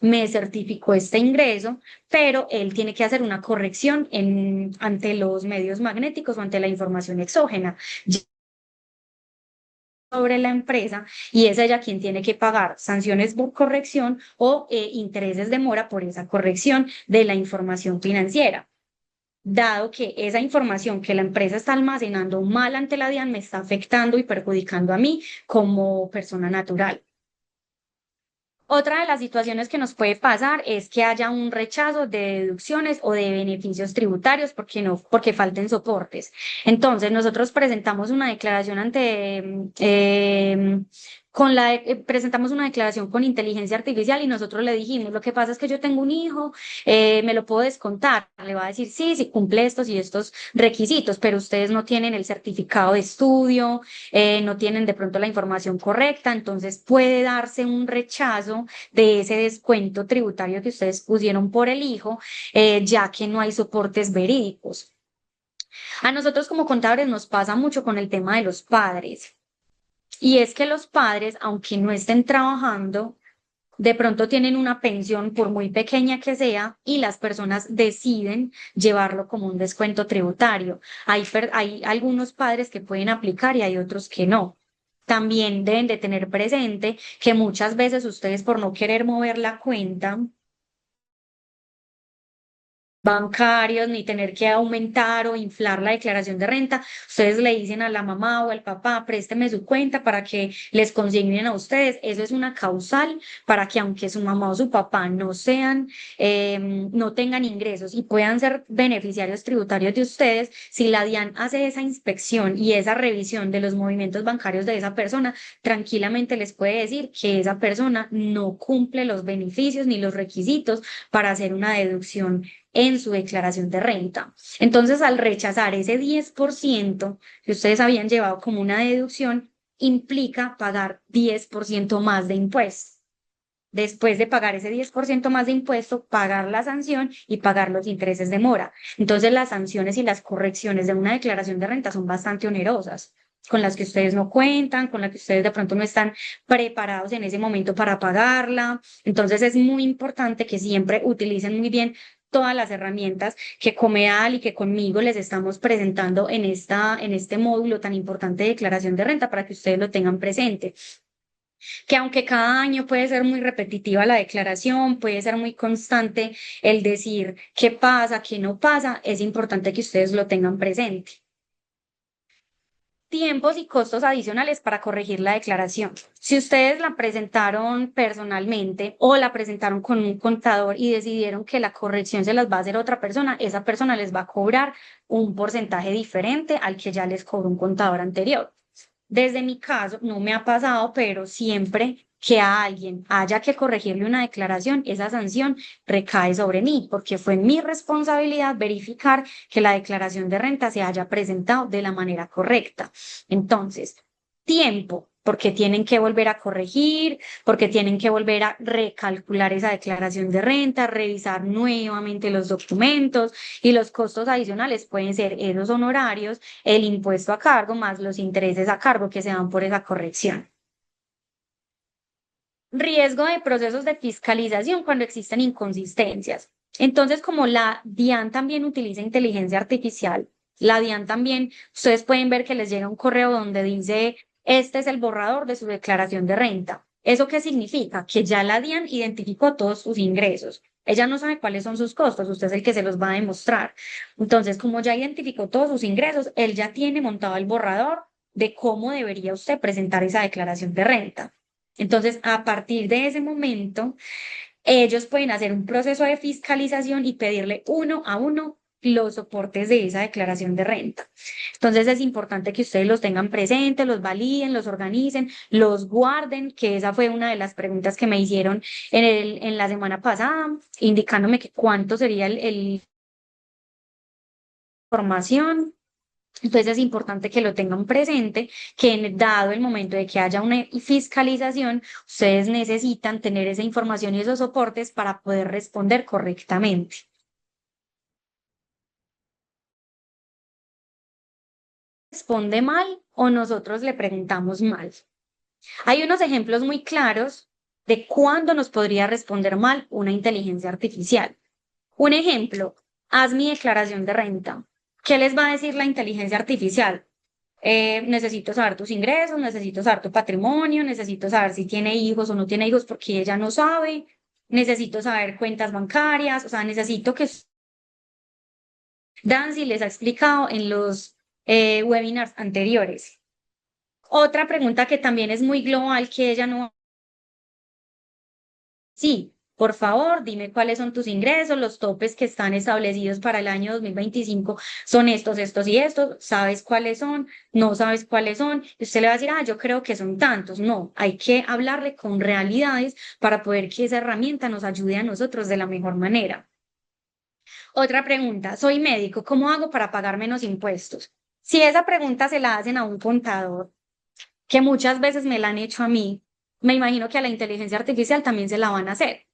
me certificó este ingreso, pero él tiene que hacer una corrección ante los medios magnéticos o ante la información exógena sobre la empresa y es ella quien tiene que pagar sanciones por corrección o intereses de mora por esa corrección de la información financiera, dado que esa información que la empresa está almacenando mal ante la DIAN me está afectando y perjudicando a mí como persona natural. Otra de las situaciones que nos puede pasar es que haya un rechazo de deducciones o de beneficios tributarios porque falten soportes. Entonces, nosotros presentamos una declaración presentamos una declaración con inteligencia artificial y nosotros le dijimos, lo que pasa es que yo tengo un hijo, me lo puedo descontar. Le va a decir, sí, sí cumple estos y estos requisitos, pero ustedes no tienen el certificado de estudio, no tienen de pronto la información correcta, entonces puede darse un rechazo de ese descuento tributario que ustedes pusieron por el hijo, ya que no hay soportes verídicos. A nosotros como contadores nos pasa mucho con el tema de los padres. Y es que los padres, aunque no estén trabajando, de pronto tienen una pensión por muy pequeña que sea y las personas deciden llevarlo como un descuento tributario. Hay algunos padres que pueden aplicar y hay otros que no. También deben de tener presente que muchas veces ustedes por no querer mover la cuenta bancarios, ni tener que aumentar o inflar la declaración de renta. Ustedes le dicen a la mamá o al papá, présteme su cuenta para que les consignen a ustedes. Eso es una causal para que aunque su mamá o su papá no tengan ingresos y puedan ser beneficiarios tributarios de ustedes, si la DIAN hace esa inspección y esa revisión de los movimientos bancarios de esa persona, tranquilamente les puede decir que esa persona no cumple los beneficios ni los requisitos para hacer una deducción en su declaración de renta. Entonces, al rechazar ese 10% que ustedes habían llevado como una deducción, implica pagar 10% más de impuestos. Después de pagar ese 10% más de impuesto, pagar la sanción y pagar los intereses de mora. Entonces, las sanciones y las correcciones de una declaración de renta son bastante onerosas, con las que ustedes no cuentan, con las que ustedes de pronto no están preparados en ese momento para pagarla. Entonces, es muy importante que siempre utilicen muy bien todas las herramientas que Comedal y que conmigo les estamos presentando en este módulo tan importante de declaración de renta para que ustedes lo tengan presente. Que aunque cada año puede ser muy repetitiva la declaración, puede ser muy constante el decir qué pasa, qué no pasa, es importante que ustedes lo tengan presente. Tiempos y costos adicionales para corregir la declaración. Si ustedes la presentaron personalmente o la presentaron con un contador y decidieron que la corrección se las va a hacer otra persona, esa persona les va a cobrar un porcentaje diferente al que ya les cobró un contador anterior. Desde mi caso, no me ha pasado, pero siempre que a alguien haya que corregirle una declaración, esa sanción recae sobre mí, porque fue mi responsabilidad verificar que la declaración de renta se haya presentado de la manera correcta. Entonces, tiempo, porque tienen que volver a corregir, porque tienen que volver a recalcular esa declaración de renta, revisar nuevamente los documentos y los costos adicionales pueden ser esos honorarios, el impuesto a cargo más los intereses a cargo que se dan por esa corrección. Riesgo de procesos de fiscalización cuando existen inconsistencias. Entonces, como la DIAN también utiliza inteligencia artificial, la DIAN también, ustedes pueden ver que les llega un correo donde dice, este es el borrador de su declaración de renta. ¿Eso qué significa? Que ya la DIAN identificó todos sus ingresos. Ella no sabe cuáles son sus costos, usted es el que se los va a demostrar. Entonces, como ya identificó todos sus ingresos, él ya tiene montado el borrador de cómo debería usted presentar esa declaración de renta. Entonces, a partir de ese momento, ellos pueden hacer un proceso de fiscalización y pedirle uno a uno los soportes de esa declaración de renta. Entonces es importante que ustedes los tengan presentes, los validen, los organicen, los guarden, que esa fue una de las preguntas que me hicieron en la semana pasada, indicándome que cuánto sería el información. Entonces es importante que lo tengan presente, que dado el momento de que haya una fiscalización, ustedes necesitan tener esa información y esos soportes para poder responder correctamente. ¿Responde mal o nosotros le preguntamos mal? Hay unos ejemplos muy claros de cuándo nos podría responder mal una inteligencia artificial. Un ejemplo, haz mi declaración de renta. ¿Qué les va a decir la inteligencia artificial? Necesito saber tus ingresos, necesito saber tu patrimonio, necesito saber si tiene hijos o no tiene hijos porque ella no sabe, necesito saber cuentas bancarias, o sea, necesito que Dancy les ha explicado en los webinars anteriores. Otra pregunta que también es muy global que ella no... Sí, por favor, dime cuáles son tus ingresos, los topes que están establecidos para el año 2025 son estos, estos y estos, ¿sabes cuáles son? No sabes cuáles son. Y usted le va a decir, yo creo que son tantos. No, hay que hablarle con realidades para poder que esa herramienta nos ayude a nosotros de la mejor manera. Otra pregunta, soy médico, ¿cómo hago para pagar menos impuestos? Si esa pregunta se la hacen a un contador, que muchas veces me la han hecho a mí, me imagino que a la inteligencia artificial también se la van a hacer.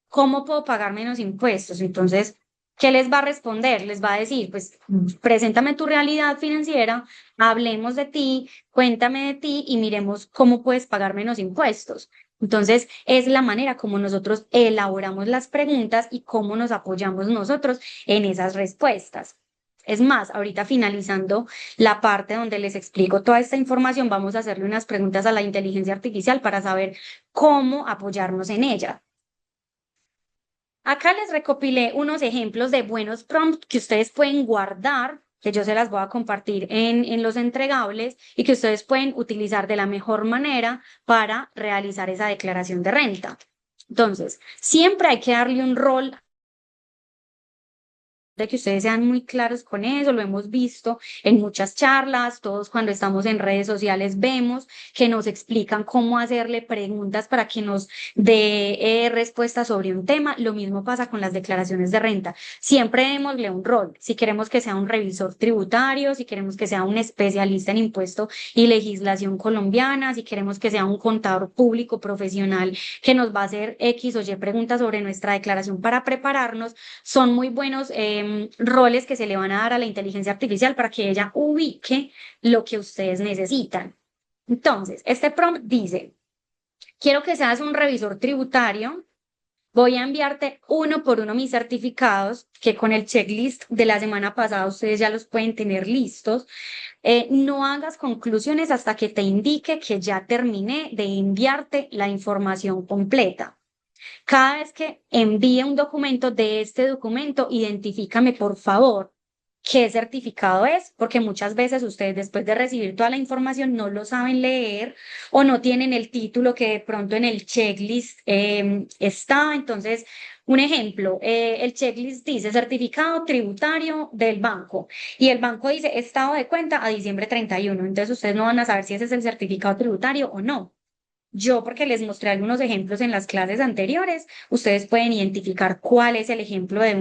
¿Cómo puedo pagar menos impuestos? Entonces, ¿qué les va a responder? Les va a decir, pues, preséntame tu realidad financiera, hablemos de ti, cuéntame de ti y miremos cómo puedes pagar menos impuestos. Entonces, es la manera como nosotros elaboramos las preguntas y cómo nos apoyamos nosotros en esas respuestas. Es más, ahorita finalizando la parte donde les explico toda esta información, vamos a hacerle unas preguntas a la inteligencia artificial para saber cómo apoyarnos en ella. Acá les recopilé unos ejemplos de buenos prompts que ustedes pueden guardar, que yo se las voy a compartir en los entregables y que ustedes pueden utilizar de la mejor manera para realizar esa declaración de renta. Entonces, siempre hay que darle un rol de que ustedes sean muy claros con eso, lo hemos visto en muchas charlas, todos cuando estamos en redes sociales vemos que nos explican cómo hacerle preguntas para que nos dé respuestas sobre un tema. Lo mismo pasa con las declaraciones de renta. Siempre démosle un rol. Si queremos que sea un revisor tributario, si queremos que sea un especialista en impuesto y legislación colombiana, si queremos que sea un contador público profesional que nos va a hacer X o Y preguntas sobre nuestra declaración para prepararnos, son muy buenos roles que se le van a dar a la inteligencia artificial para que ella ubique lo que ustedes necesitan. Entonces, este prompt dice, quiero que seas un revisor tributario, voy a enviarte uno por uno mis certificados, que con el checklist de la semana pasada ustedes ya los pueden tener listos. No hagas conclusiones hasta que te indique que ya terminé de enviarte la información completa. Cada vez que envíe un documento de este documento, identifícame por favor qué certificado es, porque muchas veces ustedes después de recibir toda la información no lo saben leer o no tienen el título que de pronto en el checklist está. Entonces, un ejemplo, el checklist dice certificado tributario del banco y el banco dice estado de cuenta a diciembre 31. Entonces, ustedes no van a saber si ese es el certificado tributario o no. Yo, porque les mostré algunos ejemplos en las clases anteriores, ustedes pueden identificar cuál es el ejemplo de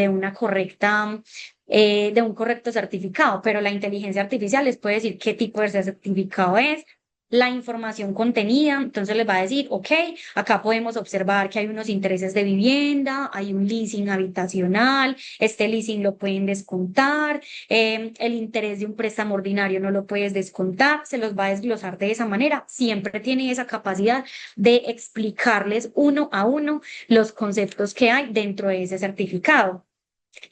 una correcta, de un correcto certificado, pero la inteligencia artificial les puede decir qué tipo de certificado es, la información contenida, entonces les va a decir, ok, acá podemos observar que hay unos intereses de vivienda, hay un leasing habitacional, este leasing lo pueden descontar, el interés de un préstamo ordinario no lo puedes descontar, se los va a desglosar de esa manera, siempre tiene esa capacidad de explicarles uno a uno los conceptos que hay dentro de ese certificado,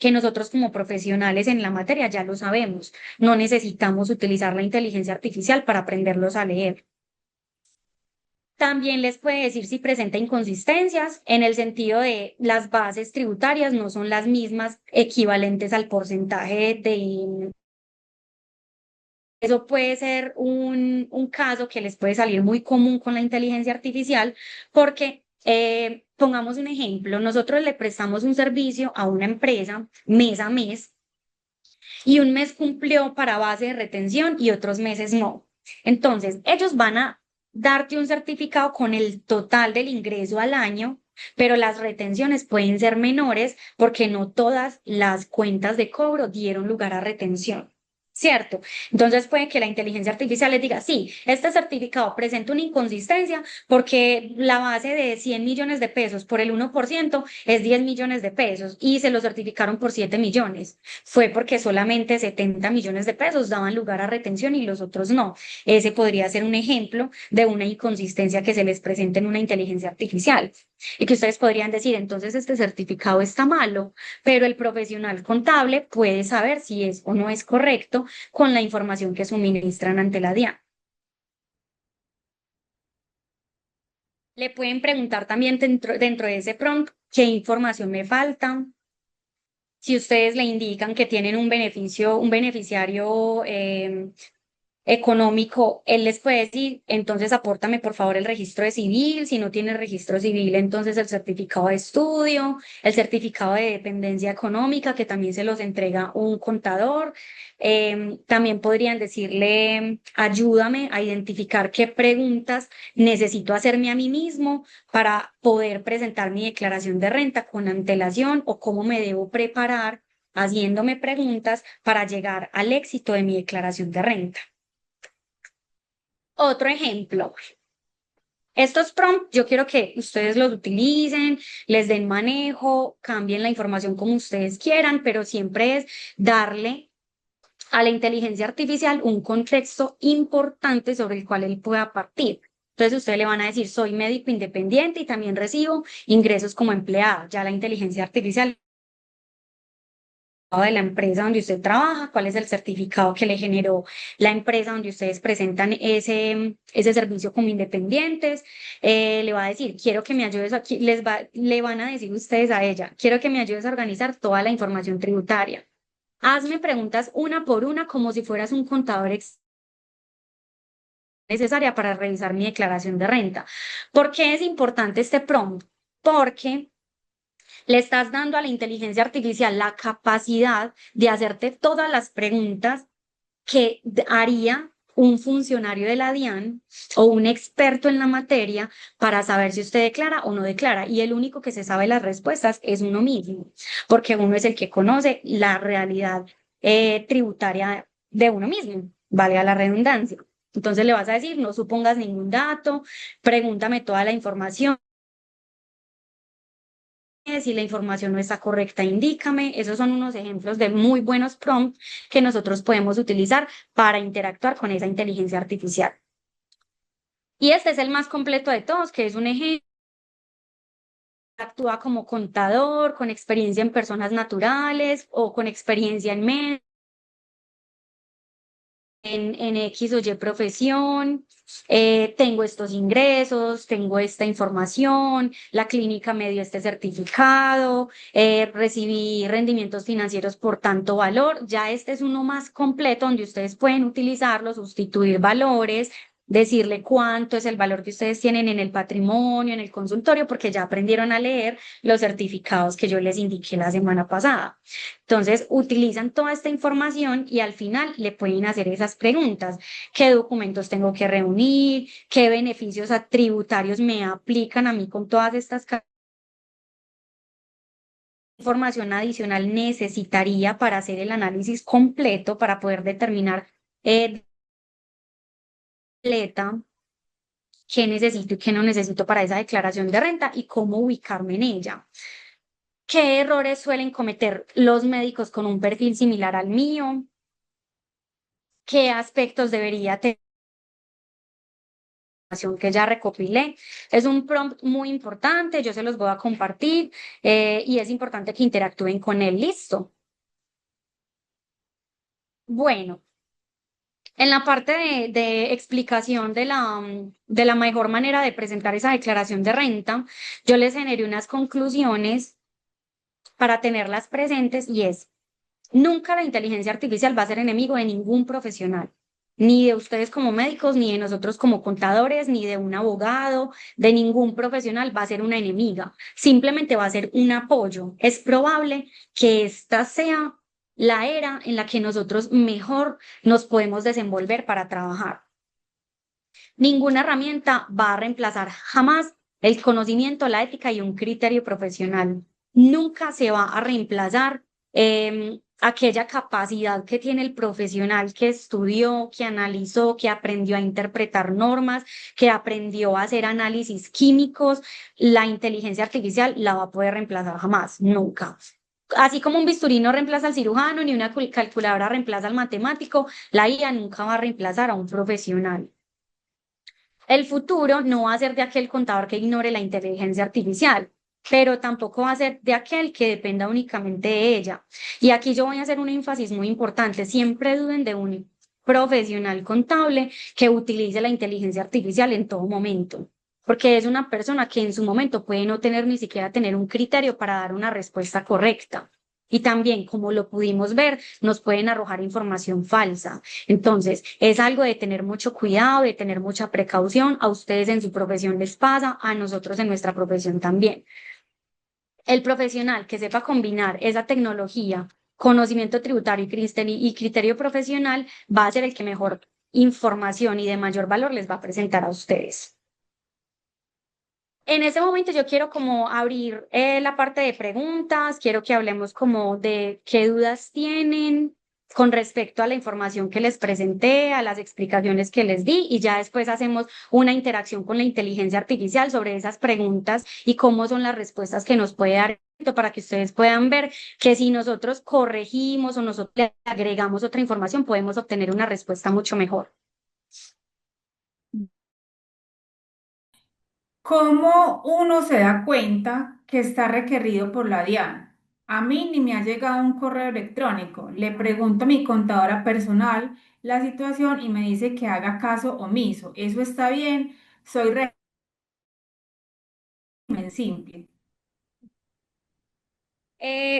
que nosotros como profesionales en la materia ya lo sabemos, no necesitamos utilizar la inteligencia artificial para aprenderlos a leer. También les puede decir si presenta inconsistencias en el sentido de las bases tributarias no son las mismas equivalentes al porcentaje de... Eso puede ser un caso que les puede salir muy común con la inteligencia artificial porque, pongamos un ejemplo, nosotros le prestamos un servicio a una empresa mes a mes y un mes cumplió para base de retención y otros meses no. Entonces, ellos van a darte un certificado con el total del ingreso al año, pero las retenciones pueden ser menores porque no todas las cuentas de cobro dieron lugar a retención. ¿Cierto? Entonces puede que la inteligencia artificial les diga, sí, este certificado presenta una inconsistencia porque la base de 100 millones de pesos por el 1% es 10 millones de pesos y se lo certificaron por 7 millones. Fue porque solamente 70 millones de pesos daban lugar a retención y los otros no. Ese podría ser un ejemplo de una inconsistencia que se les presenta en una inteligencia artificial. Y que ustedes podrían decir, entonces este certificado está malo, pero el profesional contable puede saber si es o no es correcto con la información que suministran ante la DIAN. Le pueden preguntar también dentro de ese prompt qué información me falta. Si ustedes le indican que tienen un beneficiario económico, él les puede decir, entonces apórtame por favor el registro de civil, si no tiene registro civil, entonces el certificado de estudio, el certificado de dependencia económica, que también se los entrega un contador. También podrían decirle, ayúdame a identificar qué preguntas necesito hacerme a mí mismo para poder presentar mi declaración de renta con antelación o cómo me debo preparar haciéndome preguntas para llegar al éxito de mi declaración de renta. Otro ejemplo. Estos prompts yo quiero que ustedes los utilicen, les den manejo, cambien la información como ustedes quieran, pero siempre es darle a la inteligencia artificial un contexto importante sobre el cual él pueda partir. Entonces ustedes le van a decir, soy médico independiente y también recibo ingresos como empleado. Ya la inteligencia artificial de la empresa donde usted trabaja, cuál es el certificado que le generó la empresa donde ustedes presentan ese servicio como independientes, le va a decir, quiero que me ayudes aquí, le van a decir ustedes a ella, quiero que me ayudes a organizar toda la información tributaria. Hazme preguntas una por una como si fueras un contador necesaria para revisar mi declaración de renta. ¿Por qué es importante este prompt? Porque le estás dando a la inteligencia artificial la capacidad de hacerte todas las preguntas que haría un funcionario de la DIAN o un experto en la materia para saber si usted declara o no declara. Y el único que se sabe las respuestas es uno mismo, porque uno es el que conoce la realidad tributaria de uno mismo, valga la redundancia. Entonces le vas a decir, no supongas ningún dato, pregúntame toda la información. Si la información no está correcta, indícame. Esos son unos ejemplos de muy buenos prompts que nosotros podemos utilizar para interactuar con esa inteligencia artificial. Y este es el más completo de todos, que es un ejemplo. Actúa como contador, con experiencia en personas naturales o con experiencia en medios. En X o Y profesión, tengo estos ingresos, tengo esta información, la clínica me dio este certificado, recibí rendimientos financieros por tanto valor. Ya este es uno más completo donde ustedes pueden utilizarlo, sustituir valores, decirle cuánto es el valor que ustedes tienen en el patrimonio, en el consultorio, porque ya aprendieron a leer los certificados que yo les indiqué la semana pasada. Entonces, utilizan toda esta información y al final le pueden hacer esas preguntas. ¿Qué documentos tengo que reunir? ¿Qué beneficios tributarios me aplican a mí con todas estas información adicional necesitaría para hacer el análisis completo, para poder determinar completa qué necesito y qué no necesito para esa declaración de renta y cómo ubicarme en ella. ¿Qué errores suelen cometer los médicos con un perfil similar al mío? ¿Qué aspectos debería tener la información que ya recopilé? Es un prompt muy importante, yo se los voy a compartir y es importante que interactúen con él. ¿Listo? Bueno, en la parte de explicación de la mejor manera de presentar esa declaración de renta, yo les generé unas conclusiones para tenerlas presentes y es, nunca la inteligencia artificial va a ser enemigo de ningún profesional, ni de ustedes como médicos, ni de nosotros como contadores, ni de un abogado, de ningún profesional va a ser una enemiga, simplemente va a ser un apoyo. Es probable que esta sea la era en la que nosotros mejor nos podemos desenvolver para trabajar. Ninguna herramienta va a reemplazar jamás el conocimiento, la ética y un criterio profesional. Nunca se va a reemplazar aquella capacidad que tiene el profesional que estudió, que analizó, que aprendió a interpretar normas, que aprendió a hacer análisis químicos. La inteligencia artificial la va a poder reemplazar jamás, nunca. Así como un bisturí no reemplaza al cirujano, ni una calculadora reemplaza al matemático, la IA nunca va a reemplazar a un profesional. El futuro no va a ser de aquel contador que ignore la inteligencia artificial, pero tampoco va a ser de aquel que dependa únicamente de ella. Y aquí yo voy a hacer un énfasis muy importante. Siempre duden de un profesional contable que utilice la inteligencia artificial en todo momento, porque es una persona que en su momento puede no tener ni siquiera tener un criterio para dar una respuesta correcta. Y también, como lo pudimos ver, nos pueden arrojar información falsa. Entonces, es algo de tener mucho cuidado, de tener mucha precaución. A ustedes en su profesión les pasa, a nosotros en nuestra profesión también. El profesional que sepa combinar esa tecnología, conocimiento tributario y criterio profesional va a ser el que mejor información y de mayor valor les va a presentar a ustedes. En ese momento yo quiero como abrir la parte de preguntas, quiero que hablemos como de qué dudas tienen con respecto a la información que les presenté, a las explicaciones que les di y ya después hacemos una interacción con la inteligencia artificial sobre esas preguntas y cómo son las respuestas que nos puede dar para que ustedes puedan ver que si nosotros corregimos o nosotros le agregamos otra información podemos obtener una respuesta mucho mejor. ¿Cómo uno se da cuenta que está requerido por la DIAN? A mí ni me ha llegado un correo electrónico. Le pregunto a mi contadora personal la situación y me dice que haga caso omiso. ¿Eso está bien? Soy régimen simple.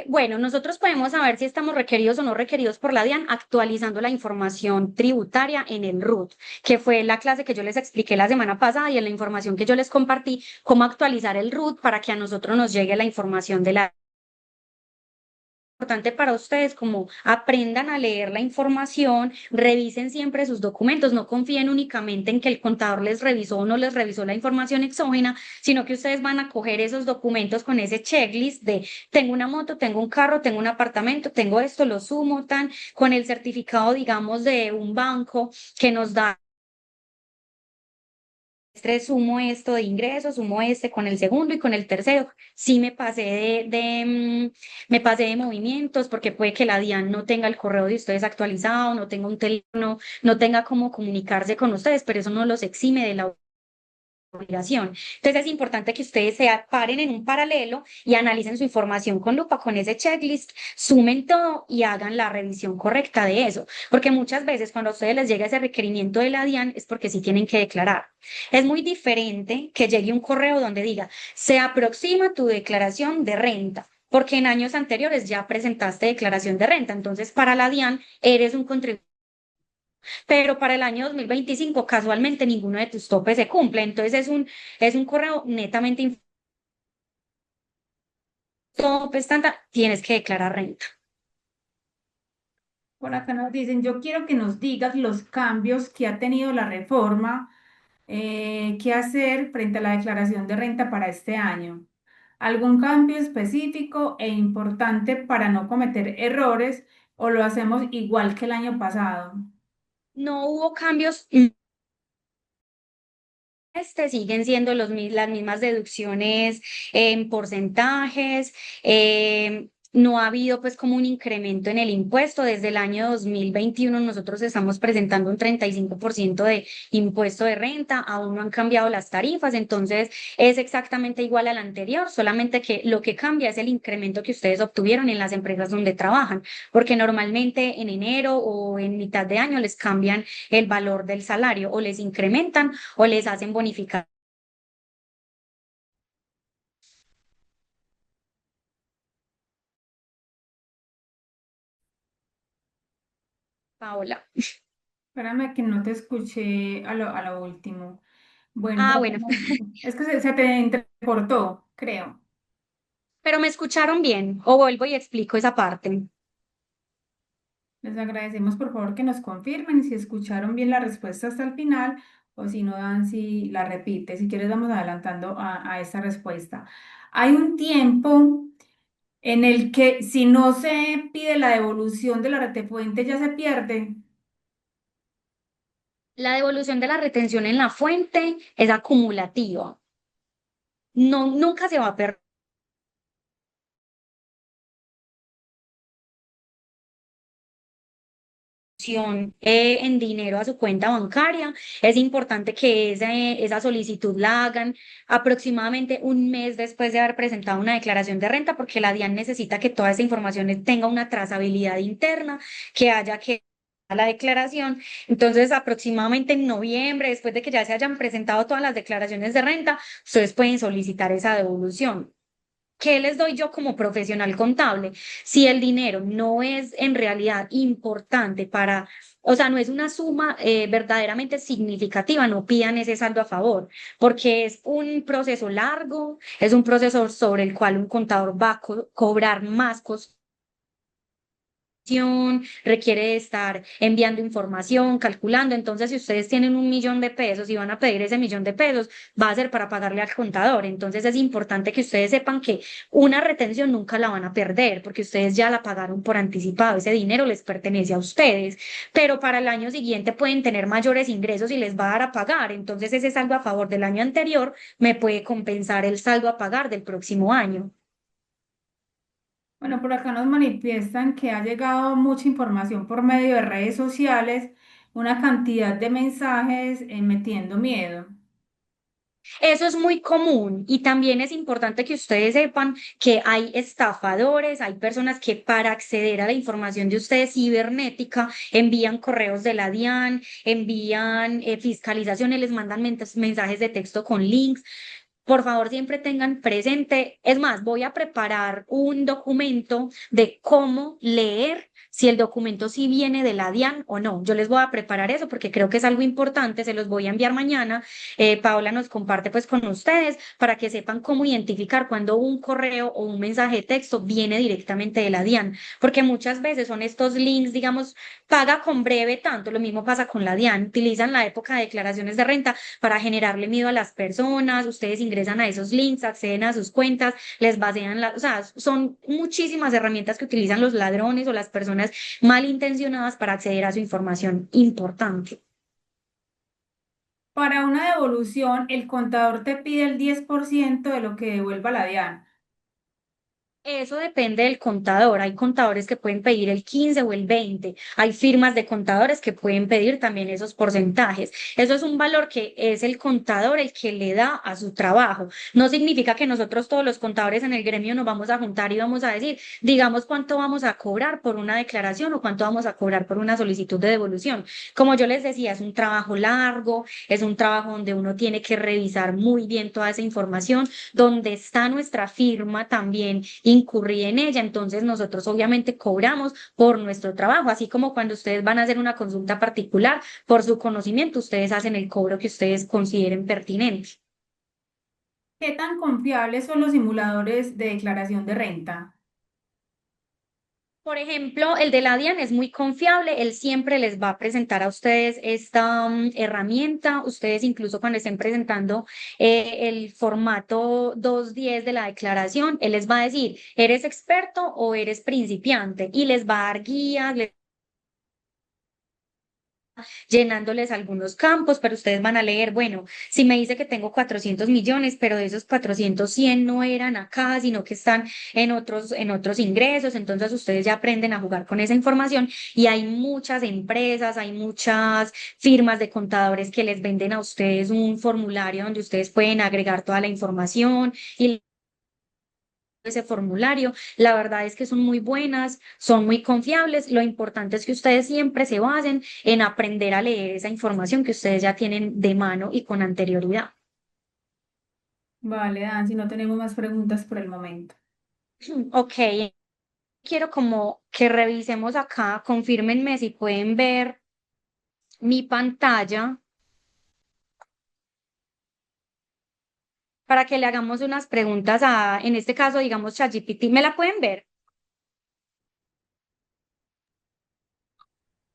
Bueno, nosotros podemos saber si estamos requeridos o no requeridos por la DIAN actualizando la información tributaria en el RUT, que fue la clase que yo les expliqué la semana pasada y en la información que yo les compartí, cómo actualizar el RUT para que a nosotros nos llegue la información de la importante para ustedes, como aprendan a leer la información, revisen siempre sus documentos, no confíen únicamente en que el contador les revisó o no les revisó la información exógena, sino que ustedes van a coger esos documentos con ese checklist de tengo una moto, tengo un carro, tengo un apartamento, tengo esto, lo sumo, tan, con el certificado, digamos, de un banco que nos da sumo esto de ingresos, sumo este con el segundo y con el tercero. Sí me pasé me pasé de movimientos porque puede que la DIAN no tenga el correo de ustedes actualizado, no tenga un teléfono, no tenga cómo comunicarse con ustedes, pero eso no los exime de la obligación. Entonces es importante que ustedes se paren en un paralelo y analicen su información con lupa, con ese checklist, sumen todo y hagan la revisión correcta de eso, porque muchas veces cuando a ustedes les llega ese requerimiento de la DIAN es porque sí tienen que declarar. Es muy diferente que llegue un correo donde diga, se aproxima tu declaración de renta, porque en años anteriores ya presentaste declaración de renta, entonces para la DIAN eres un contribuyente, pero para el año 2025 casualmente ninguno de tus topes se cumple. Entonces es un correo netamente topes, tanta, tienes que declarar renta. Por acá nos dicen, yo quiero que nos digas los cambios que ha tenido la reforma, qué hacer frente a la declaración de renta para este año. ¿Algún cambio específico e importante para no cometer errores o lo hacemos igual que el año pasado? No hubo cambios siguen siendo las mismas deducciones en porcentajes. No ha habido pues como un incremento en el impuesto. Desde el año 2021 nosotros estamos presentando un 35% de impuesto de renta, aún no han cambiado las tarifas, entonces es exactamente igual al anterior, solamente que lo que cambia es el incremento que ustedes obtuvieron en las empresas donde trabajan, porque normalmente en enero o en mitad de año les cambian el valor del salario o les incrementan o les hacen bonificar. Paola. Espérame que no te escuché a lo último. Bueno, Ah, bueno, es que se te entrecortó, creo. pero me escucharon bien, o vuelvo y explico esa parte. Les agradecemos por favor que nos confirmen si escucharon bien la respuesta hasta el final o si no, dan si la repite. Si quieres, vamos adelantando a esta respuesta. Hay un tiempo en el que si no se pide la devolución de la retefuente ya se pierde. La devolución de la retención en la fuente es acumulativa. No, nunca se va a perder en dinero a su cuenta bancaria. Es importante que esa solicitud la hagan aproximadamente un mes después de haber presentado una declaración de renta, porque la DIAN necesita que toda esa información tenga una trazabilidad interna, que haya que la declaración. Entonces, aproximadamente en noviembre, después de que ya se hayan presentado todas las declaraciones de renta, ustedes pueden solicitar esa devolución. ¿Qué les doy yo como profesional contable? Si el dinero no es en realidad importante para, o sea, no es una suma verdaderamente significativa, no pidan ese saldo a favor, porque es un proceso largo, es un proceso sobre el cual un contador va a cobrar más costos, requiere de estar enviando información, calculando. Entonces, si ustedes tienen 1 millón de pesos y van a pedir ese 1 millón de pesos, va a ser para pagarle al contador. Entonces, es importante que ustedes sepan que una retención nunca la van a perder porque ustedes ya la pagaron por anticipado. Ese dinero les pertenece a ustedes, pero para el año siguiente pueden tener mayores ingresos y les va a dar a pagar. Entonces, ese saldo a favor del año anterior me puede compensar el saldo a pagar del próximo año. Bueno, por acá nos manifiestan que ha llegado mucha información por medio de redes sociales, una cantidad de mensajes metiendo miedo. Eso es muy común y también es importante que ustedes sepan que hay estafadores, hay personas que para acceder a la información de ustedes cibernética envían correos de la DIAN, envían fiscalizaciones, les mandan mensajes de texto con links. Por favor, siempre tengan presente. Es más, voy a preparar un documento de cómo leer si el documento sí viene de la DIAN o no. Yo les voy a preparar eso porque creo que es algo importante. Se los voy a enviar mañana. Paola nos comparte pues con ustedes para que sepan cómo identificar cuando un correo o un mensaje de texto viene directamente de la DIAN, porque muchas veces son estos links, digamos, paga con breve tanto. Lo mismo pasa con la DIAN. Utilizan la época de declaraciones de renta para generarle miedo a las personas. Ustedes ingresan a esos links, acceden a sus cuentas, les vacían o sea, son muchísimas herramientas que utilizan los ladrones o las personas malintencionadas para acceder a su información importante. Para una devolución, el contador te pide el 10% de lo que devuelva la DIAN. Eso depende del contador. Hay contadores que pueden pedir el 15 o el 20. Hay firmas de contadores que pueden pedir también esos porcentajes. Eso es un valor que es el contador el que le da a su trabajo. No significa que nosotros todos los contadores en el gremio nos vamos a juntar y vamos a decir, digamos cuánto vamos a cobrar por una declaración o cuánto vamos a cobrar por una solicitud de devolución. Como yo les decía, es un trabajo largo, es un trabajo donde uno tiene que revisar muy bien toda esa información, donde está nuestra firma también incurrí en ella, entonces nosotros obviamente cobramos por nuestro trabajo, así como cuando ustedes van a hacer una consulta particular, por su conocimiento, ustedes hacen el cobro que ustedes consideren pertinente. ¿Qué tan confiables son los simuladores de declaración de renta? Por ejemplo, el de la DIAN es muy confiable, él siempre les va a presentar a ustedes esta herramienta, ustedes incluso cuando estén presentando el formato 210 de la declaración, él les va a decir, ¿eres experto o eres principiante? Y les va a dar guías, llenándoles algunos campos, pero ustedes van a leer, bueno, si me dice que tengo 400 millones, pero de esos 400, 100 no eran acá, sino que están en otros ingresos, entonces ustedes ya aprenden a jugar con esa información y hay muchas empresas, hay muchas firmas de contadores que les venden a ustedes un formulario donde ustedes pueden agregar toda la información y ese formulario. La verdad es que son muy buenas, son muy confiables. Lo importante es que ustedes siempre se basen en aprender a leer esa información que ustedes ya tienen de mano y con anterioridad. Vale, Dan, si no tenemos más preguntas por el momento. Ok, quiero como que revisemos acá, confírmenme si pueden ver mi pantalla para que le hagamos unas preguntas a, en este caso, digamos, ChatGPT. ¿Me la pueden ver?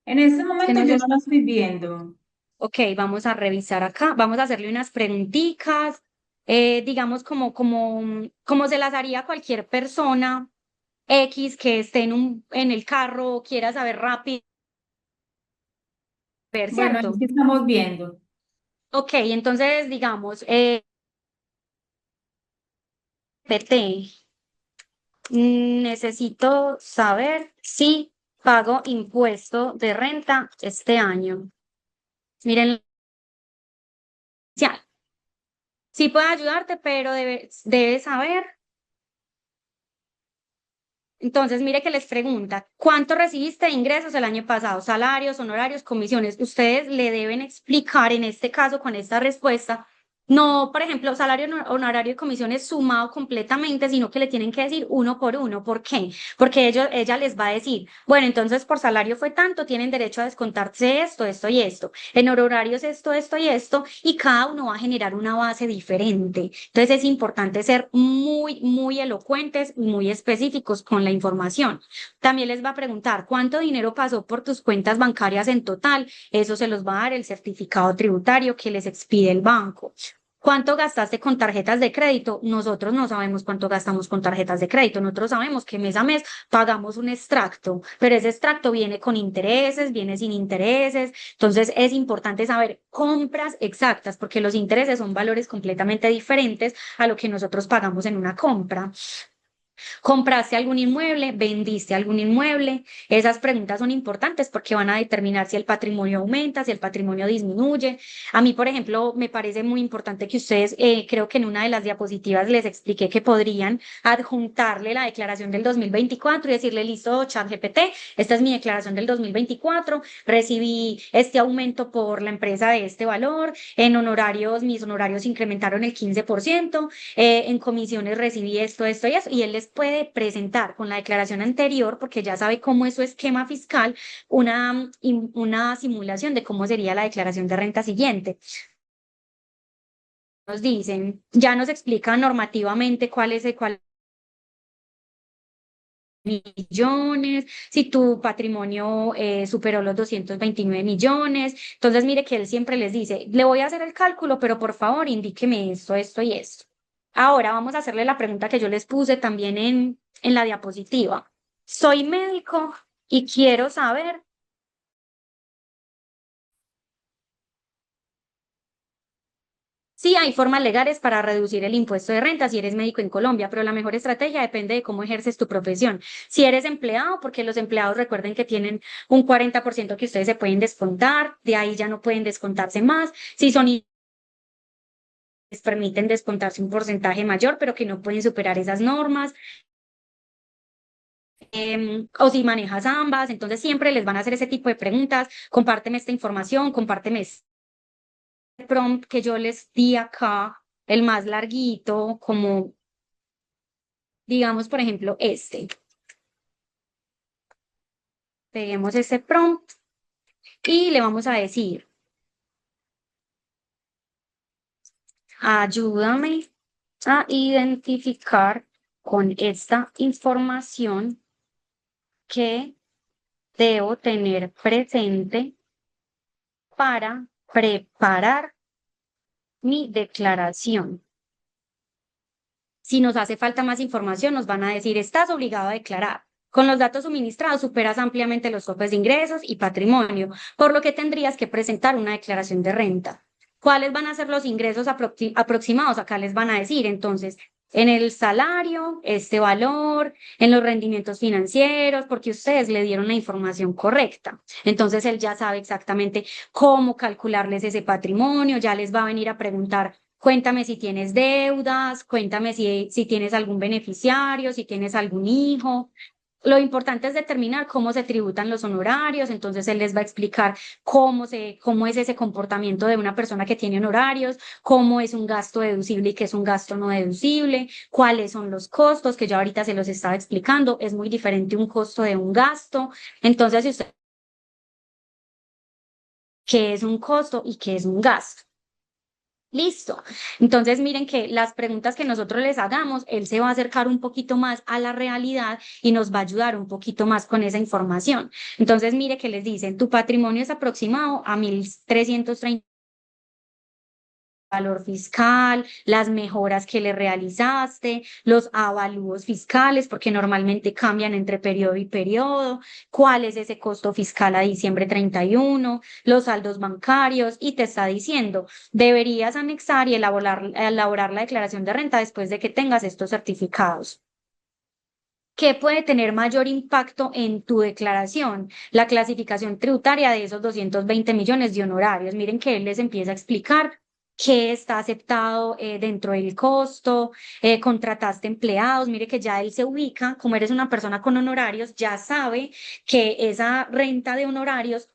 En este Es que momento no yo sé. no lo estoy viendo. Ok, vamos a revisar acá, vamos a hacerle unas preguntitas, digamos como se las haría cualquier persona X que esté en el carro o quiera saber rápido, ver, Bueno, es ¿cierto? que estamos viendo. Ok, entonces digamos, PT, necesito saber si pago impuesto de renta este año. Miren, ya, sí puede ayudarte, pero debes saber. Entonces, mire que les pregunta, ¿cuánto recibiste de ingresos el año pasado? Salarios, honorarios, comisiones. Ustedes le deben explicar en este caso con esta respuesta, no, por ejemplo, salario, honorario y comisiones sumado completamente, sino que le tienen que decir uno por uno. ¿Por qué? Porque ella les va a decir, bueno, entonces por salario fue tanto, tienen derecho a descontarse esto, esto y esto. En honorarios esto, esto y esto, y cada uno va a generar una base diferente. Entonces es importante ser muy, muy elocuentes y muy específicos con la información. También les va a preguntar cuánto dinero pasó por tus cuentas bancarias en total. Eso se los va a dar el certificado tributario que les expide el banco. ¿Cuánto gastaste con tarjetas de crédito? Nosotros no sabemos cuánto gastamos con tarjetas de crédito. Nosotros sabemos que mes a mes pagamos un extracto, pero ese extracto viene con intereses, viene sin intereses. Entonces es importante saber compras exactas porque los intereses son valores completamente diferentes a lo que nosotros pagamos en una compra. ¿Compraste algún inmueble? ¿Vendiste algún inmueble? Esas preguntas son importantes porque van a determinar si el patrimonio aumenta, si el patrimonio disminuye. A mí, por ejemplo, me parece muy importante que ustedes, creo que en una de las diapositivas les expliqué que podrían adjuntarle la declaración del 2024 y decirle, listo, ChatGPT, esta es mi declaración del 2024, recibí este aumento por la empresa de este valor, en honorarios, mis honorarios incrementaron el 15%, en comisiones recibí esto, esto y eso, y él les puede presentar con la declaración anterior, porque ya sabe cómo es su esquema fiscal, una simulación de cómo sería la declaración de renta siguiente. Nos dicen, ya nos explica normativamente cuál millones, si tu patrimonio superó los 229 millones. Entonces, mire que él siempre les dice, le voy a hacer el cálculo, pero por favor indíqueme esto, esto y esto. Ahora vamos a hacerle la pregunta que yo les puse también en la diapositiva. Soy médico y quiero saber si hay formas legales para reducir el impuesto de renta si eres médico en Colombia, pero la mejor estrategia depende de cómo ejerces tu profesión. Si eres empleado, porque los empleados recuerden que tienen un 40% que ustedes se pueden descontar, de ahí ya no pueden descontarse más. Si son les permiten descontarse un porcentaje mayor, pero que no pueden superar esas normas. O si manejas ambas, entonces siempre les van a hacer ese tipo de preguntas. Compárteme esta información, compárteme este prompt que yo les di acá, el más larguito, como digamos, por ejemplo, este. Peguemos ese prompt y le vamos a decir, ayúdame a identificar con esta información que debo tener presente para preparar mi declaración. Si nos hace falta más información, nos van a decir, estás obligado a declarar. Con los datos suministrados superas ampliamente los topes de ingresos y patrimonio, por lo que tendrías que presentar una declaración de renta. ¿Cuáles van a ser los ingresos aproximados? Acá les van a decir, entonces, en el salario, este valor, en los rendimientos financieros, porque ustedes le dieron la información correcta. Entonces, él ya sabe exactamente cómo calcularles ese patrimonio, ya les va a venir a preguntar. Cuéntame si tienes deudas, cuéntame si tienes algún beneficiario, si tienes algún hijo. Lo importante es determinar cómo se tributan los honorarios, entonces él les va a explicar cómo es ese comportamiento de una persona que tiene honorarios, cómo es un gasto deducible y qué es un gasto no deducible, cuáles son los costos, que ya ahorita se los estaba explicando, es muy diferente un costo de un gasto. Entonces, si usted, ¿qué es un costo y qué es un gasto? Listo. Entonces, miren que las preguntas que nosotros les hagamos, él se va a acercar un poquito más a la realidad y nos va a ayudar un poquito más con esa información. Entonces, mire que les dicen, tu patrimonio es aproximado a 1.330 valor fiscal, las mejoras que le realizaste, los avalúos fiscales, porque normalmente cambian entre periodo y periodo, cuál es ese costo fiscal a diciembre 31, los saldos bancarios, y te está diciendo, deberías anexar y elaborar la declaración de renta después de que tengas estos certificados. ¿Qué puede tener mayor impacto en tu declaración? La clasificación tributaria de esos 220 millones de honorarios. Miren que él les empieza a explicar qué está aceptado dentro del costo, contrataste empleados, mire que ya él se ubica, como eres una persona con honorarios, ya sabe que esa renta de honorarios,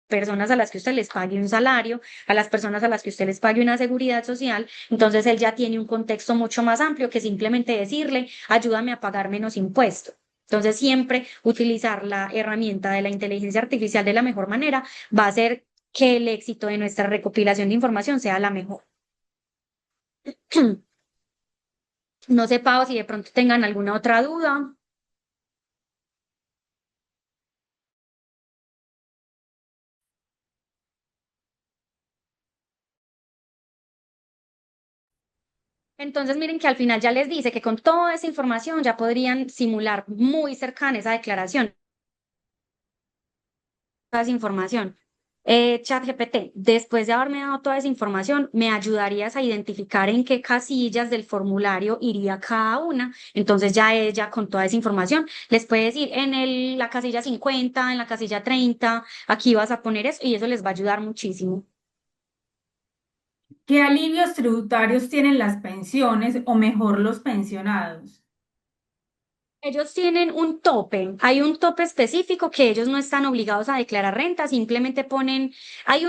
personas a las que usted les pague un salario, a las personas a las que usted les pague una seguridad social, entonces él ya tiene un contexto mucho más amplio que simplemente decirle, ayúdame a pagar menos impuestos. Entonces siempre utilizar la herramienta de la inteligencia artificial de la mejor manera va a hacer que el éxito de nuestra recopilación de información sea la mejor. No sé, Pau, si de pronto tengan alguna otra duda. Entonces, miren que al final ya les dice que con toda esa información ya podrían simular muy cercana esa declaración, toda esa información. ChatGPT, después de haberme dado toda esa información, me ayudarías a identificar en qué casillas del formulario iría cada una. Entonces ya ella con toda esa información les puede decir la casilla 50, en la casilla 30, aquí vas a poner eso y eso les va a ayudar muchísimo. ¿Qué alivios tributarios tienen las pensiones o mejor los pensionados? Ellos tienen un tope, hay un tope específico que ellos no están obligados a declarar renta, simplemente ponen,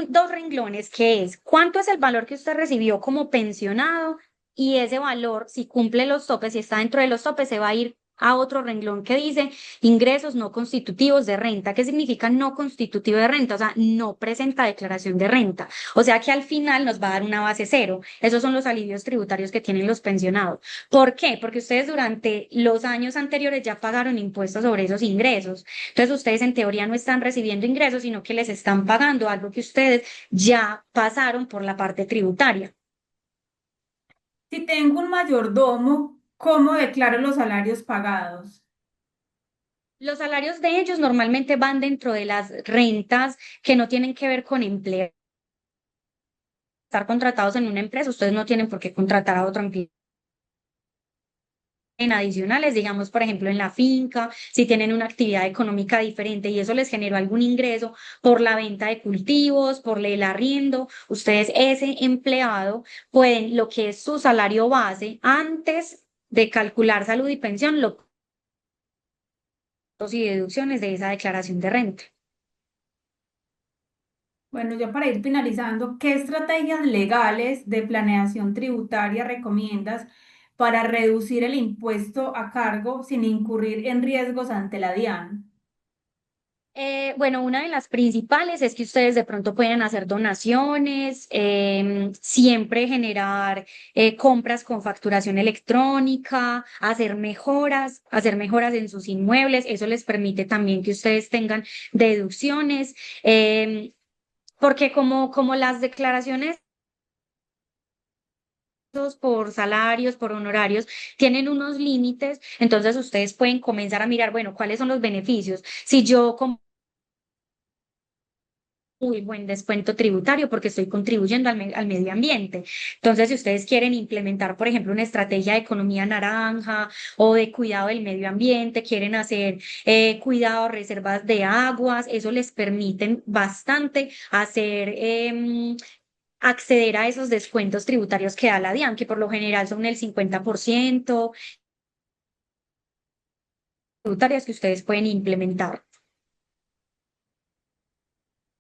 dos renglones que es cuánto es el valor que usted recibió como pensionado y ese valor, si cumple los topes, si está dentro de los topes, se va a ir a otro renglón que dice ingresos no constitutivos de renta. ¿Qué significa no constitutivo de renta? O sea, no presenta declaración de renta. O sea que al final nos va a dar una base cero. Esos son los alivios tributarios que tienen los pensionados. ¿Por qué? Porque ustedes durante los años anteriores ya pagaron impuestos sobre esos ingresos. Entonces, ustedes en teoría no están recibiendo ingresos, sino que les están pagando algo que ustedes ya pasaron por la parte tributaria. Si tengo un mayordomo, ¿cómo declaro los salarios pagados? Los salarios de ellos normalmente van dentro de las rentas que no tienen que ver con empleo. Estar contratados en una empresa, ustedes no tienen por qué contratar a otro empleado. En adicionales, digamos, por ejemplo, en la finca, si tienen una actividad económica diferente y eso les generó algún ingreso por la venta de cultivos, por el arriendo, ustedes, ese empleado, pueden, lo que es su salario base, antes de calcular salud y pensión, y deducciones de esa declaración de renta. Bueno, ya para ir finalizando, ¿qué estrategias legales de planeación tributaria recomiendas para reducir el impuesto a cargo sin incurrir en riesgos ante la DIAN? Bueno, una de las principales es que ustedes de pronto pueden hacer donaciones, siempre generar compras con facturación electrónica, hacer mejoras en sus inmuebles. Eso les permite también que ustedes tengan deducciones, porque como las declaraciones por salarios, por honorarios, tienen unos límites, entonces ustedes pueden comenzar a mirar, bueno, ¿cuáles son los beneficios? Si yo como muy buen descuento tributario porque estoy contribuyendo al medio ambiente. Entonces, si ustedes quieren implementar, por ejemplo, una estrategia de economía naranja o de cuidado del medio ambiente, quieren hacer cuidado, reservas de aguas, eso les permiten bastante hacer acceder a esos descuentos tributarios que da la DIAN, que por lo general son el 50% tributarios que ustedes pueden implementar.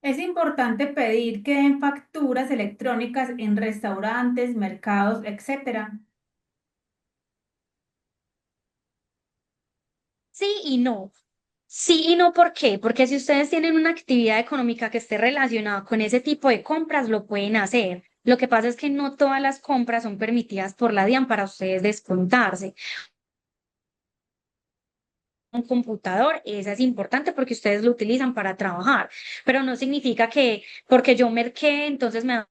Es importante pedir que den facturas electrónicas en restaurantes, mercados, etcétera. Sí y no. Sí y no, ¿por qué? Porque si ustedes tienen una actividad económica que esté relacionada con ese tipo de compras, lo pueden hacer. Lo que pasa es que no todas las compras son permitidas por la DIAN para ustedes descontarse. Un computador, esa es importante porque ustedes lo utilizan para trabajar, pero no significa que porque yo merqué, entonces me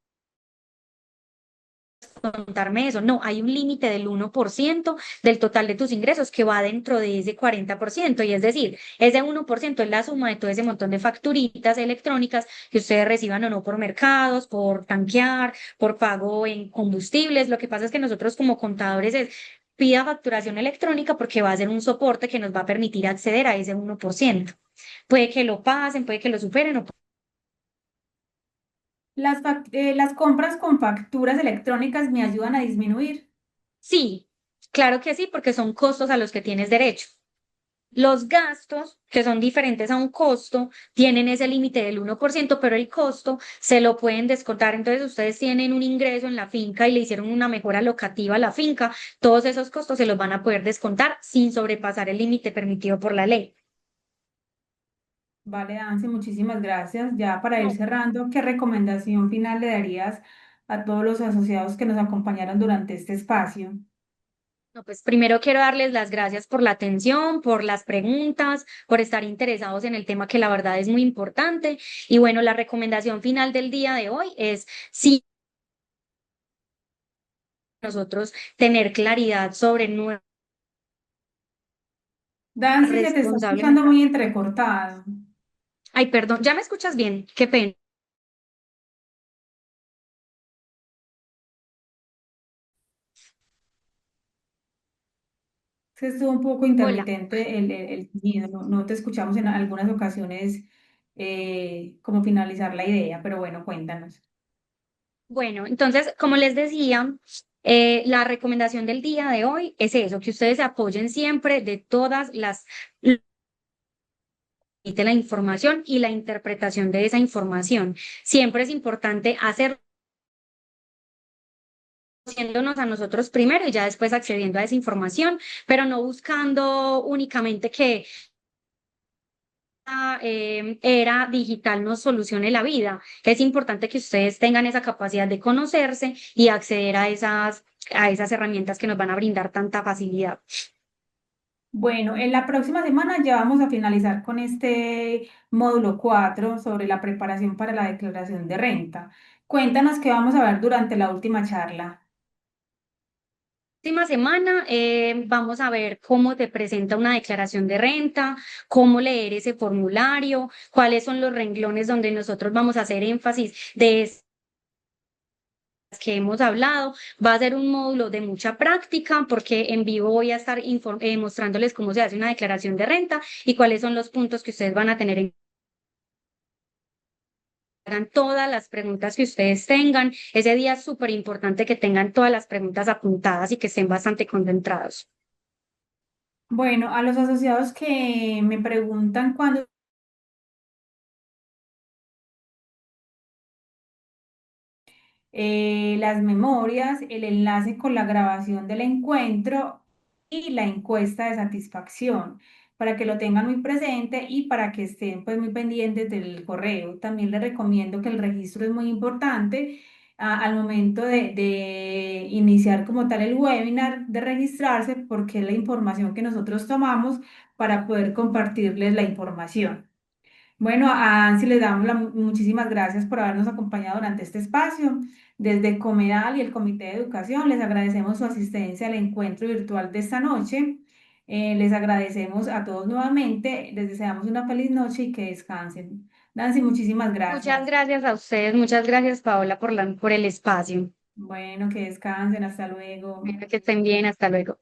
contarme eso. No, hay un límite del 1% del total de tus ingresos que va dentro de ese 40%. Y es decir, ese 1% es la suma de todo ese montón de facturitas electrónicas que ustedes reciban o no por mercados, por tanquear, por pago en combustibles. Lo que pasa es que nosotros como contadores es pida facturación electrónica porque va a ser un soporte que nos va a permitir acceder a ese 1%. Puede que lo pasen, puede que lo superen o Las compras con facturas electrónicas me ayudan a disminuir. sí, claro que sí, porque son costos a los que tienes derecho. Los gastos, que son diferentes a un costo, tienen ese límite del 1%, pero el costo se lo pueden descontar. Entonces, ustedes tienen un ingreso en la finca y le hicieron una mejora locativa a la finca, todos esos costos se los van a poder descontar sin sobrepasar el límite permitido por la ley. Vale, Nancy, muchísimas gracias. Ya para ir No, cerrando, ¿qué recomendación final le darías a todos los asociados que nos acompañaron durante este espacio? no, pues primero quiero darles las gracias por la atención, por las preguntas, por estar interesados en el tema que la verdad es muy importante. Y bueno, la recomendación final del día de hoy es sí nosotros tener claridad sobre nuestra Dancy, se te está responsabilidad. escuchando muy entrecortado. Ay, perdón, ¿ya me escuchas bien? Qué pena. Se estuvo un poco Hola. intermitente el sonido, no, no te escuchamos en algunas ocasiones como finalizar la idea, pero bueno, cuéntanos. Bueno, entonces, como les decía, la recomendación del día de hoy es eso, que ustedes se apoyen siempre de todas las de la información y la interpretación de esa información. Siempre es importante hacer conociéndonos a nosotros primero y ya después accediendo a esa información, pero no buscando únicamente que era digital nos solucione la vida. Es importante que ustedes tengan esa capacidad de conocerse y acceder a esas herramientas que nos van a brindar tanta facilidad. Bueno, en la próxima semana ya vamos a finalizar con este módulo 4 sobre la preparación para la declaración de renta. Cuéntanos qué vamos a ver durante la última charla. Próxima semana vamos a ver cómo te presenta una declaración de renta, cómo leer ese formulario, cuáles son los renglones donde nosotros vamos a hacer énfasis de que hemos hablado. Va a ser un módulo de mucha práctica porque en vivo voy a estar mostrándoles cómo se hace una declaración de renta y cuáles son los puntos que ustedes van a tener en hagan todas las preguntas que ustedes tengan. Ese día es súper importante que tengan todas las preguntas apuntadas y que estén bastante concentrados. Bueno, a los asociados que me preguntan cuándo las memorias, el enlace con la grabación del encuentro y la encuesta de satisfacción, para que lo tengan muy presente y para que estén pues muy pendientes del correo. También les recomiendo que el registro es muy importante al momento de iniciar como tal el webinar, de registrarse, porque es la información que nosotros tomamos para poder compartirles la información. Bueno, a Ansi les damos muchísimas gracias por habernos acompañado durante este espacio. Desde Comedal y el Comité de Educación les agradecemos su asistencia al encuentro virtual de esta noche. Les agradecemos a todos nuevamente, les deseamos una feliz noche y que descansen. Nancy, muchísimas Muchas gracias. gracias a ustedes, muchas gracias, Paola, por el espacio. Bueno, que descansen, hasta luego. Que estén bien, hasta luego.